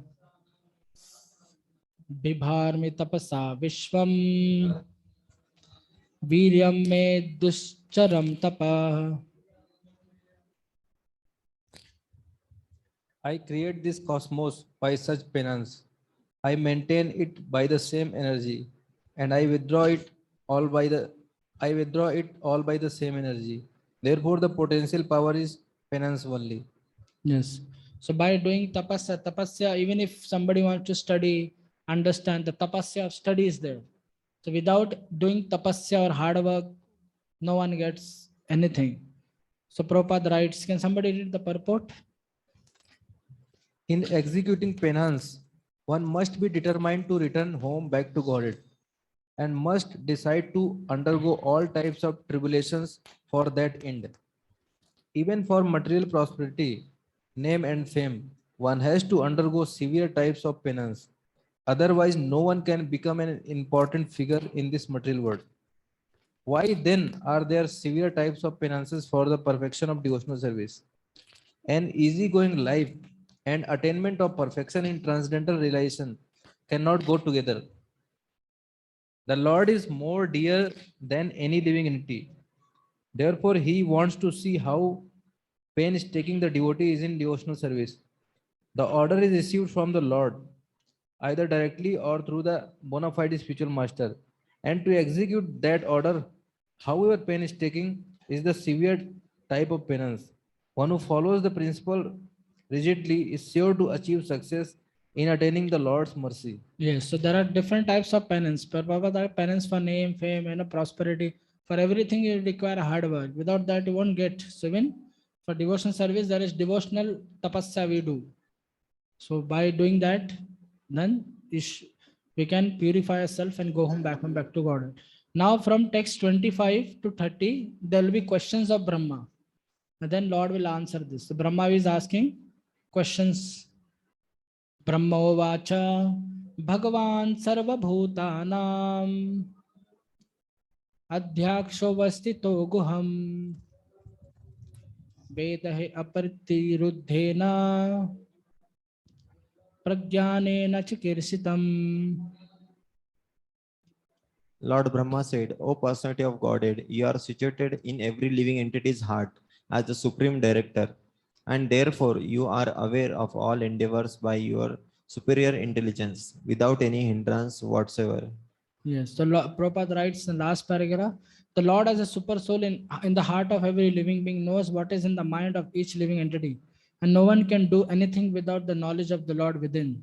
Speaker 1: bibharmi tapasa vishvam वीर्यं मे दुश्चरं तपः.
Speaker 3: I create this cosmos by such penance. I maintain it by the same energy, and I withdraw it all by the same energy. Therefore, the potential power is penance only.
Speaker 1: Yes. So by doing tapasya, even if somebody wants to study, understand the tapasya of study is there. So without doing tapasya or hard work, no one gets anything. So Prabhupada writes, can somebody read the purport?
Speaker 3: In executing penance, one must be determined to return home back to Godhead and must decide to undergo all types of tribulations for that end. Even for material prosperity, name and fame, one has to undergo severe types of penance. Otherwise, no one can become an important figure in this material world. Why then are there severe types of penances for the perfection of devotional service? An easygoing life and attainment of perfection in transcendental realization cannot go together. The Lord is more dear than any living entity. Therefore, he wants to see how painstaking the devotee is in devotional service. The order is received from the Lord, either directly or through the bona fide spiritual master. And to execute that order, however painstaking, is the severe type of penance. One who follows the principle rigidly is sure to achieve success in attaining the Lord's mercy.
Speaker 1: Yes. So there are different types of penance. Prabhupada, penance for name, fame, and prosperity. For everything, you require hard work. Without that, you won't get. So even for devotional service, there is devotional tapasya we do. So by doing that, then we can purify ourselves and go home back to God. Now from text 25 to 30, there will be questions of Brahma. And then Lord will answer this. So Brahma is asking questions. Brahma Vacha Bhagavan Sarva Bhutanam Adhyaksho Vastito Guham Vedahe Aparti Ruddhena Pragyane Chikirsitam.
Speaker 4: Lord Brahma said, O personality of Godhead, you are situated in every living entity's heart as the supreme director, and therefore you are aware of all endeavors by your superior intelligence without any hindrance whatsoever.
Speaker 1: Yes. So Prabhupada writes in the last paragraph, the Lord as a super soul in the heart of every living being knows what is in the mind of each living entity. And no one can do anything without the knowledge of the Lord within.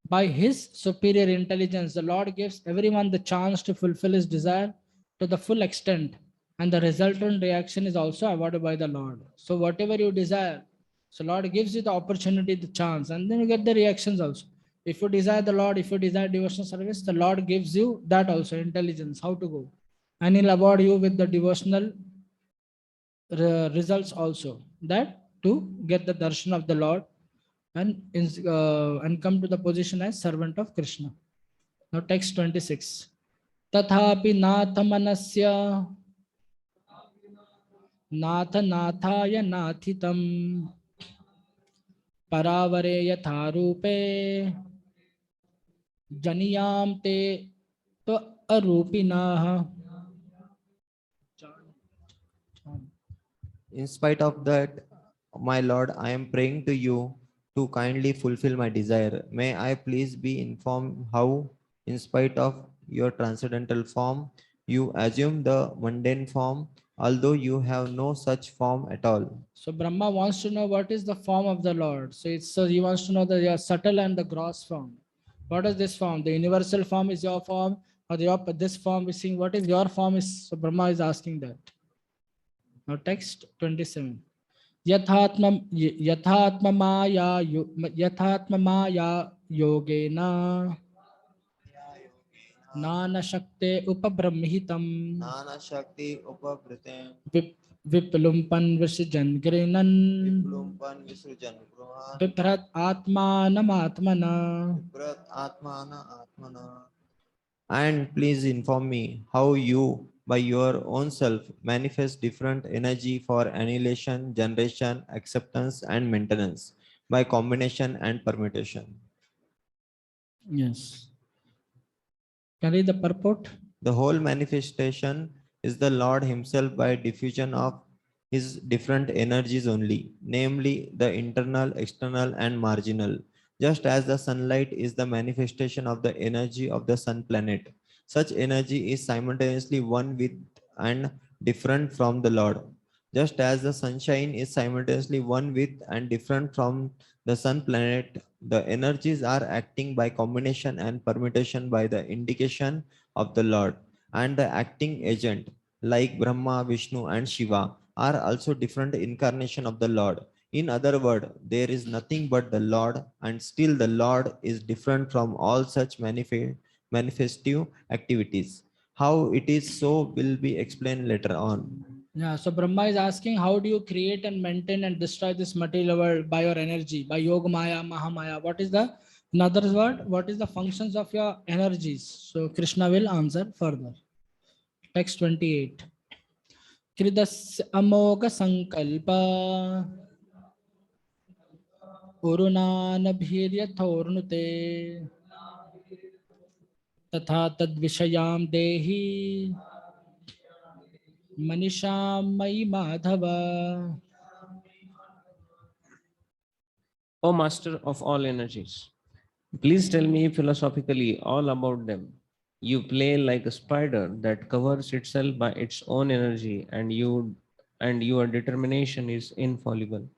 Speaker 1: By his superior intelligence, the Lord gives everyone the chance to fulfill his desire to the full extent. And the resultant reaction is also awarded by the Lord. So whatever you desire, so Lord gives you the opportunity, the chance, and then you get the reactions also. If you desire the Lord, if you desire devotional service, the Lord gives you that also, intelligence, how to go. And he'll award you with the devotional results also, that to get the darshan of the Lord and come to the position as servant of Krishna. Now text 26. तथापि नाथ मनस्य नाथ नाथाय नाथितम परावरे यथा रूपे जनियाम ते तो अरूपिणः.
Speaker 4: In spite of that, my Lord, I am praying to you to kindly fulfill my desire. May I please be informed how, in spite of your transcendental form, you assume the mundane form, although you have no such form at all.
Speaker 1: So Brahma wants to know what is the form of the Lord. So he wants to know the subtle and the gross form. What is this form? The universal form is your form, or this form is saying what is your form is. So Brahma is asking that. Now text 27. यथात्म Maya योगेना naan शक्ते उपब्रह्मितम
Speaker 4: Nana Shakti Upabrite
Speaker 1: विप्लुम्पन विसृजन गृणन
Speaker 4: Viplumpan Visrujan Gruhan
Speaker 1: बिभ्रत आत्मानमात्मना.
Speaker 4: Viprat Atmana Atmana. And please inform me how you, by your own self, manifest different energy for annihilation, generation, acceptance, and maintenance by combination and permutation.
Speaker 1: Yes. Can you read the purport?
Speaker 4: The whole manifestation is the Lord Himself by diffusion of His different energies only, namely the internal, external, and marginal. Just as the sunlight is the manifestation of the energy of the sun planet, such energy is simultaneously one with and different from the Lord. Just as the sunshine is simultaneously one with and different from the sun planet, the energies are acting by combination and permutation by the indication of the Lord, and the acting agent like Brahma, Vishnu, and Shiva are also different incarnation of the Lord. In other words, there is nothing but the Lord, and still the Lord is different from all such manifestive activities. How it is so will be explained later on.
Speaker 1: Yeah, so Brahma is asking how do you create and maintain and destroy this material world by your energy, by Yoga Maya, Mahamaya. What is the, in other words, what is the functions of your energies? So Krishna will answer further. Text 28. Kridas amoga sankalpa urunan bhiryathornute तथा तद्विषयां देहि मनीषा मयि Madhav.
Speaker 5: O master of all energies, please tell me philosophically all about them. You play like a spider that covers itself by its own energy, and your determination is infallible.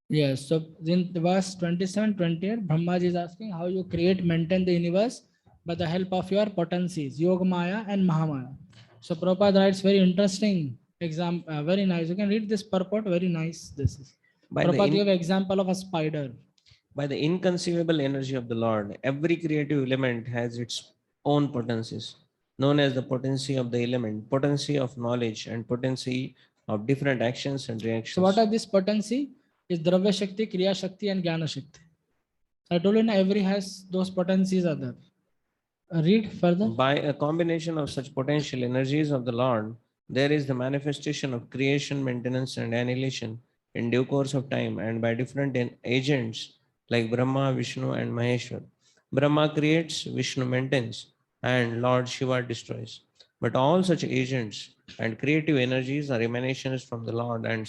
Speaker 1: Yes, so in the verse 27, 28, Brahmaji is asking how you create, maintain the universe by the help of your potencies, Yoga Maya and Mahamaya. So Prabhupada writes very interesting example, very nice. You can read this purport, very nice. This is.
Speaker 5: By the,
Speaker 1: Prabhupada
Speaker 5: in-
Speaker 1: gave example of a spider.
Speaker 5: by the inconceivable energy of the Lord, every creative element has its own potencies, known as the potency of the element, potency of knowledge, and potency of different actions and reactions.
Speaker 1: So what are this potency? Is Dravya Shakti, Kriya Shakti and Jnana Shakti. I told you every has those potencies are there. Read further.
Speaker 5: By a combination of such potential energies of the Lord, there is the manifestation of creation, maintenance, and annihilation in due course of time, and by different agents like Brahma, Vishnu, and Maheshwar. Brahma creates, Vishnu maintains, and Lord Shiva destroys. But all such agents and creative energies are emanations from the Lord, and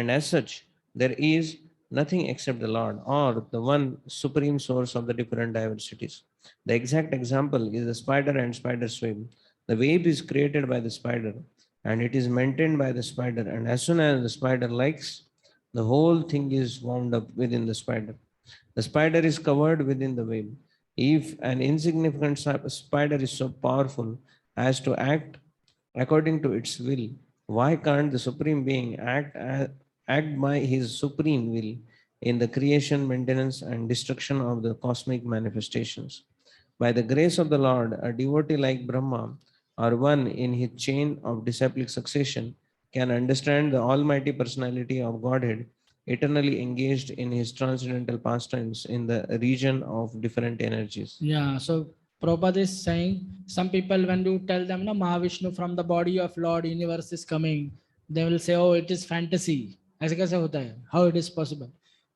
Speaker 5: as such, there is nothing except the Lord, or the one supreme source of the different diversities. The exact example is the spider and spider web. The web is created by the spider and it is maintained by the spider. And as soon as the spider likes, the whole thing is wound up within the spider. The spider is covered within the web. If an insignificant spider is so powerful as to act according to its will, why can't the Supreme Being act by his supreme will in the creation, maintenance, and destruction of the cosmic manifestations? By the grace of the Lord, a devotee like Brahma, or one in his chain of disciplic succession, can understand the almighty personality of Godhead, eternally engaged in his transcendental pastimes in the region of different energies.
Speaker 1: Yeah, so Prabhupada is saying, some people, when you tell them, no, Mahavishnu from the body of Lord universe is coming, they will say, oh, it is fantasy. ऐसे कैसे होता है? How it is possible?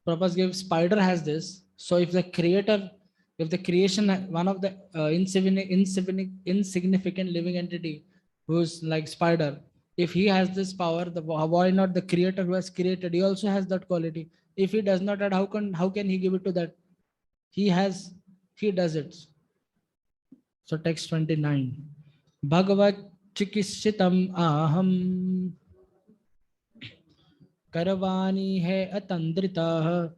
Speaker 1: Prabhupada gives, spider has this. So if the creator, if the creation, one of the insignificant living entity who's like spider, if he has this power, why not the creator who has created? He also has that quality. If he does not, how can he give it to that? He does it. So text 29. Bhagavat chikishitam aham karvani hai atandrita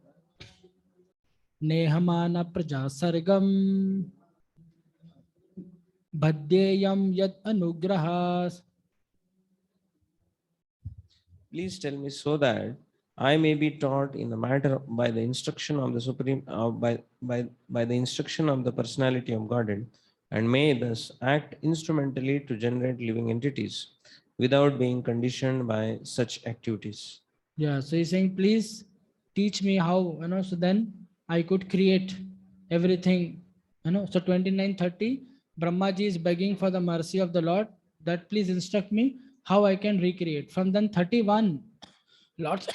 Speaker 1: nehamana praja sargam bhadyayam yad anugrahas.
Speaker 5: Please tell me so that I may be taught in the matter by the instruction of the supreme by the instruction of the personality of Godhead, and may thus act instrumentally to generate living entities without being conditioned by such activities.
Speaker 1: Yeah, so he's saying, please teach me how, so then I could create everything, So 29:30, Brahmaji is begging for the mercy of the Lord that please instruct me how I can recreate. From then 31, Lord,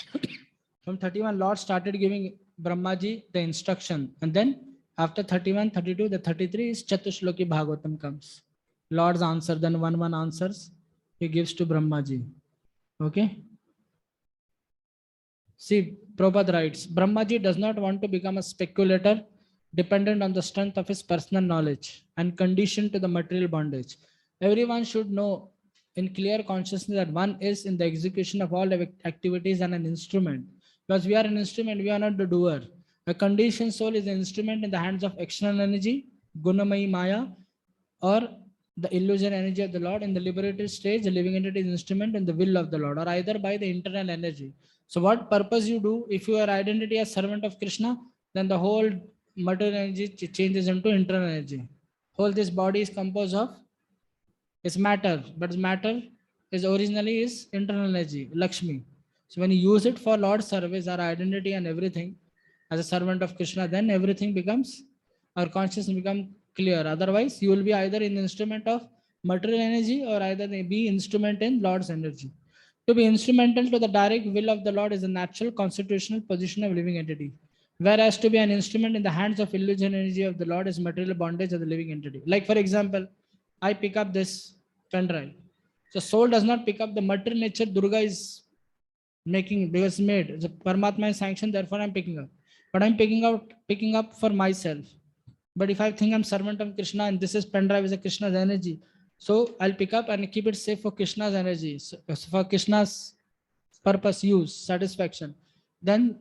Speaker 1: from 31, Lord started giving Brahmaji the instruction. And then after 31, 32, the 33 is Chatushloki Bhagavatam comes. Lord's answer, then one answers, he gives to Brahmaji. Okay. See, Prabhupada writes, Brahmaji does not want to become a speculator dependent on the strength of his personal knowledge and conditioned to the material bondage. Everyone should know in clear consciousness that one is in the execution of all activities and an instrument. Because we are an instrument, we are not the doer. A conditioned soul is an instrument in the hands of external energy, Gunamayi Maya, or the illusion energy of the Lord. In the liberated stage, the living entity is instrument in the will of the Lord, or either by the internal energy. So what purpose you do, if your identity as servant of Krishna, then the whole material energy changes into internal energy. Whole this body is composed of is matter, but matter is originally is internal energy, Lakshmi. So when you use it for Lord's service, our identity and everything, as a servant of Krishna, then everything becomes, our consciousness becomes clear. Otherwise, you will be either in instrument of material energy or either be instrument in Lord's energy. To be instrumental to the direct will of the Lord is a natural constitutional position of living entity. Whereas to be an instrument in the hands of illusion energy of the Lord is material bondage of the living entity. Like for example, I pick up this pen drive. So soul does not pick up the material nature Durga is making because made. The Paramatma is sanctioned, therefore I'm picking up. But I'm picking up for myself. But if I think I'm servant of Krishna and this is pen drive is a Krishna's energy, so I'll pick up and keep it safe for Krishna's energy, so for Krishna's purpose, use, satisfaction. Then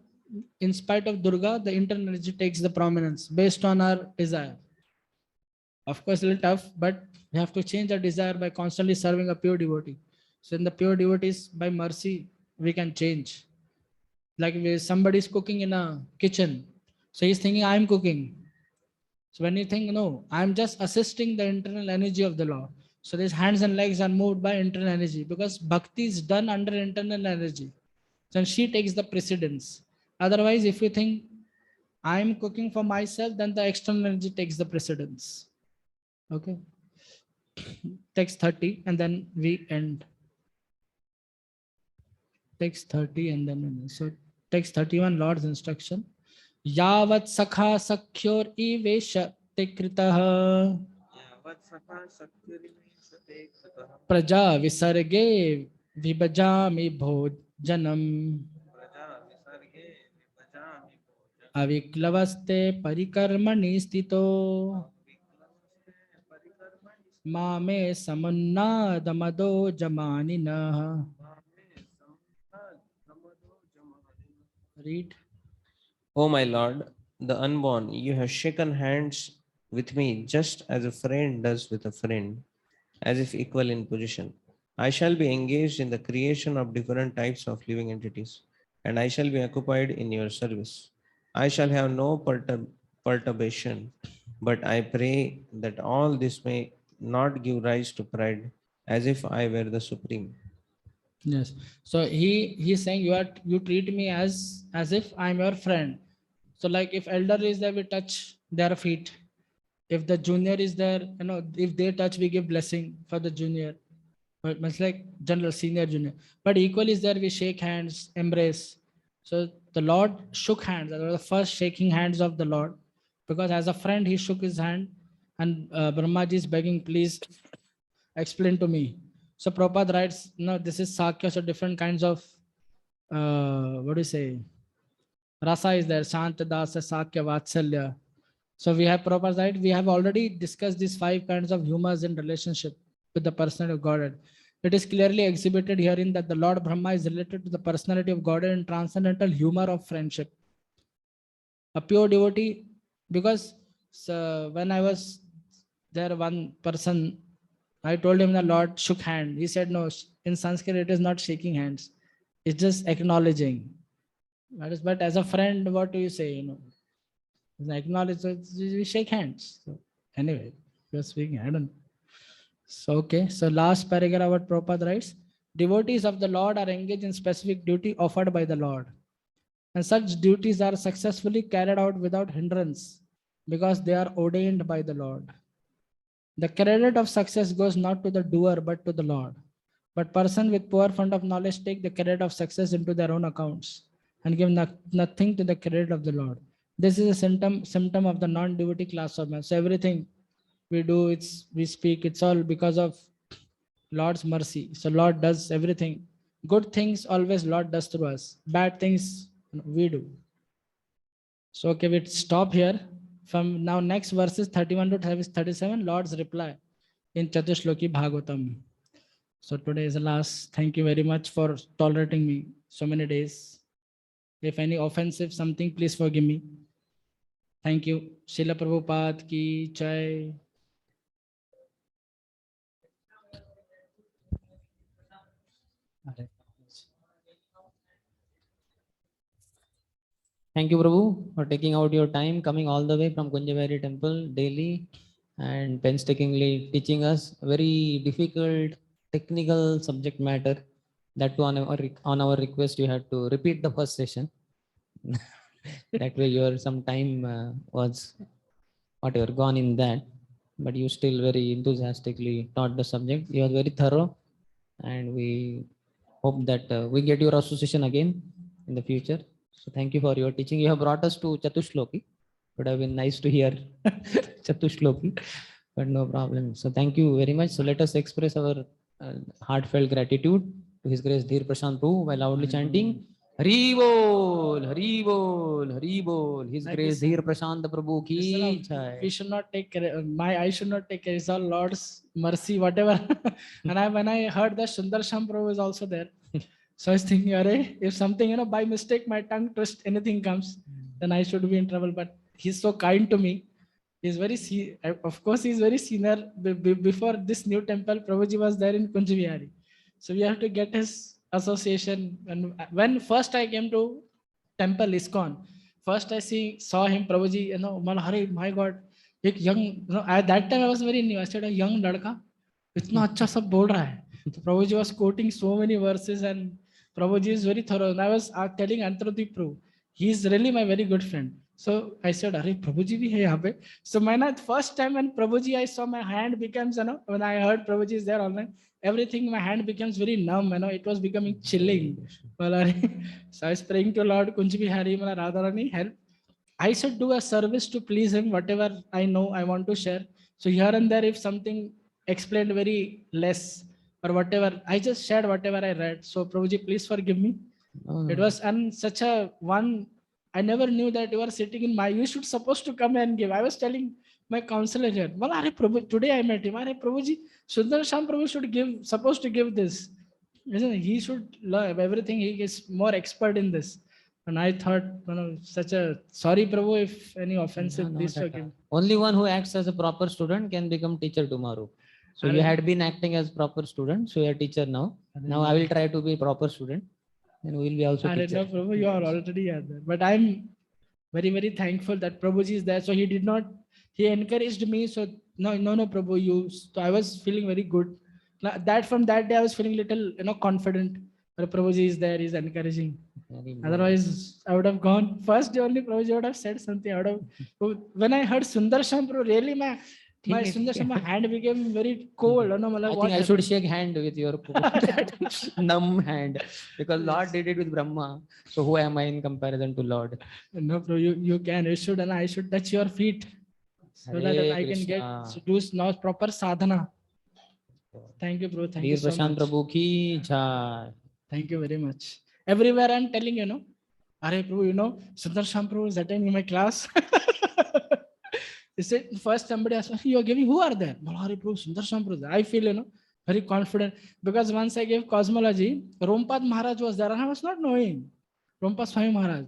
Speaker 1: in spite of Durga, the internal energy takes the prominence based on our desire. Of course, a little tough, but we have to change our desire by constantly serving a pure devotee. So in the pure devotees, by mercy, we can change. Like somebody is cooking in a kitchen. So he's thinking, I'm cooking. So when you think, no, I'm just assisting the internal energy of the Lord. So these hands and legs are moved by internal energy because bhakti is done under internal energy. Then she takes the precedence. Otherwise, if you think I'm cooking for myself, then the external energy takes the precedence. Okay. Text 30 and then we end. Text 30 and then so text 31, Lord's instruction. Yavat sakha sakyor ivesha tekritah praja visarge vibhajami bhojanam aviklavaste parikarmani stito mame samunnadamado jamanina. Read.
Speaker 5: O my Lord, the unborn, you have shaken hands with me just as a friend does with a friend, as if equal in position. I shall be engaged in the creation of different types of living entities, and I shall be occupied in your service. I shall have no perturbation, but I pray that all this may not give rise to pride, as if I were the supreme.
Speaker 1: Yes. So he's saying you treat me as if I'm your friend. So like if elder is there, we touch their feet. If the junior is there, if they touch, we give blessing for the junior. But it's like general, senior, junior. But equal is there, we shake hands, embrace. So the Lord shook hands. That was the first shaking hands of the Lord. Because as a friend, he shook his hand. And Brahmaji is begging, please explain to me. So Prabhupada writes, no, this is Sakya, so different kinds of, what do you say? Rasa is there, Shanta, Dasa, Sakya, Vatsalya. So we have Prabhupada, right? We have already discussed these 5 kinds of humors in relationship with the personality of Godhead. It is clearly exhibited herein that the Lord Brahma is related to the personality of Godhead in transcendental humor of friendship. A pure devotee, because when I was there, one person, I told him the Lord shook hand. He said, no, in Sanskrit, it is not shaking hands. It's just acknowledging. That is, but as a friend, what do you say? Acknowledge, so we shake hands. So anyway, you're speaking, I don't know. So, okay. So last paragraph, what Prabhupada writes, devotees of the Lord are engaged in specific duty offered by the Lord. And such duties are successfully carried out without hindrance because they are ordained by the Lord. The credit of success goes not to the doer, but to the Lord. But person with poor fund of knowledge take the credit of success into their own accounts and give nothing to the credit of the Lord. This is a symptom of the non-devotee class of man. So everything we do, we speak, it's all because of Lord's mercy. So Lord does everything. Good things always Lord does through us. Bad things we do. So okay, we stop here. From now next verses 31 to 37, Lord's reply in Chatushloki Bhagavatam. So today is the last. Thank you very much for tolerating me so many days. If any offensive something, please forgive me. Thank you. Srila Prabhupada ki jai.
Speaker 10: Thank you, Prabhu, for taking out your time, coming all the way from Kunjavari temple daily and painstakingly teaching us a very difficult technical subject matter. That too on our request, you had to repeat the first session. That way your some time was whatever gone in that, but you still very enthusiastically taught the subject. You are very thorough, and we hope that we get your association again in the future. So thank you for your teaching. You have brought us to Chatushloki. Would have been nice to hear Chatushloki, but no problem. So thank you very much. So let us express our heartfelt gratitude to His Grace Dhir Prashant Prabhu by loudly chanting Hari Bol, Hari Bol, Hari Bol. His
Speaker 1: Thank
Speaker 10: Grace
Speaker 1: you, sir.
Speaker 10: Dhir Prashant Prabhu ki jai.
Speaker 1: We should not take I should not take care. It's all Lord's mercy, whatever. And when I heard that Sundar Sham Prabhu is also there, so I was thinking, if something, by mistake, my tongue twist, anything comes, then I should be in trouble. But he's so kind to me. He's of course, he's very senior. Before this new temple, Prabhuji was there in Kunj Vihari. So we have to get his association. And when first I came to temple ISKCON, first I saw him, Prabhuji, my God, a young, at that time I was very new. I said, a young ladka, itna acha sab bol raha hai. So Prabhuji was quoting so many verses, and Prabhuji is very thorough. And I was telling Antradeep Prabhu, he's really my very good friend. So I said, Arey, Prabhuji bhi hai yahan pe. So first time when Prabhuji, I saw my hand becomes, when I heard Prabhuji is there online, everything, my hand becomes very numb, it was becoming chilling. So I was praying to Lord Kunj Bihari, Radharani, help. I should do a service to please him, whatever I know I want to share. So here and there, if something explained very less or whatever, I just shared whatever I read. So Prabhuji, please forgive me. It was such a one, I never knew that you are sitting in you should supposed to come and give. I was telling my counselor here, well, Prabhu, today I met him. Prabhuji, Sundar Sham Prabhu supposed to give this. Isn't it? He should learn everything. He is more expert in this. And I thought, such a sorry, Prabhu, if any offensive,
Speaker 10: No,
Speaker 1: please
Speaker 10: not at
Speaker 1: forgive.
Speaker 10: all. Only one who acts as a proper student can become teacher tomorrow. So you had been acting as proper student, so you are teacher now. Now I will try to be proper student, and we will be also
Speaker 1: I
Speaker 10: teacher.
Speaker 1: know, Prabhu, you are already there. But I'm very, very thankful that Prabhuji is there. So he encouraged me. So no, Prabhu, so I was feeling very good. From that day, I was feeling little, confident. But Prabhuji is there, he's encouraging.
Speaker 10: Very good.
Speaker 1: Otherwise, I would have gone first day only. Prabhuji would have said something. I would have. When I heard Sundar Prabhu, really, my Sundar Shah hand became very cold. You know,
Speaker 10: I
Speaker 1: what
Speaker 10: think I should
Speaker 1: happened?
Speaker 10: shake hand with your numb hand because Lord did it with Brahma. So who am I in comparison to Lord?
Speaker 1: No, bro, you can. You should, and I should touch your feet so that
Speaker 10: Hare
Speaker 1: I can get
Speaker 10: Krishna.
Speaker 1: do now proper sadhana. Thank you, bro. Thank you
Speaker 10: Dhir
Speaker 1: so
Speaker 10: Prashant
Speaker 1: much.
Speaker 10: Prabhu ki jai.
Speaker 1: Thank you very much. Everywhere I'm telling you, know, Are Prabhu, Sundar Sham Prabhu is attending my class. He said, first somebody asked me, you're giving, who are there? Are Prabhu, Sundar Sham Prabhu. I feel, very confident because once I gave cosmology, Rompad Maharaj was there and I was not knowing. Rompad Swami Maharaj.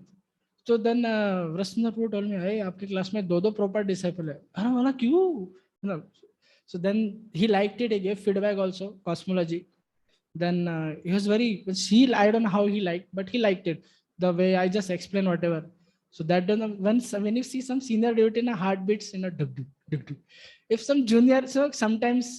Speaker 1: So then Rasundar Prabhu told me, hey, आपके class में दो proper disciple है. अरे वाला क्यों? So then he liked it. He gave feedback also, cosmology. Then he was I don't know how he liked, but he liked it. The way I just explained whatever. So that when you see some senior devotee in a heartbeats, duk, duk, duk, duk. If some junior, so sometimes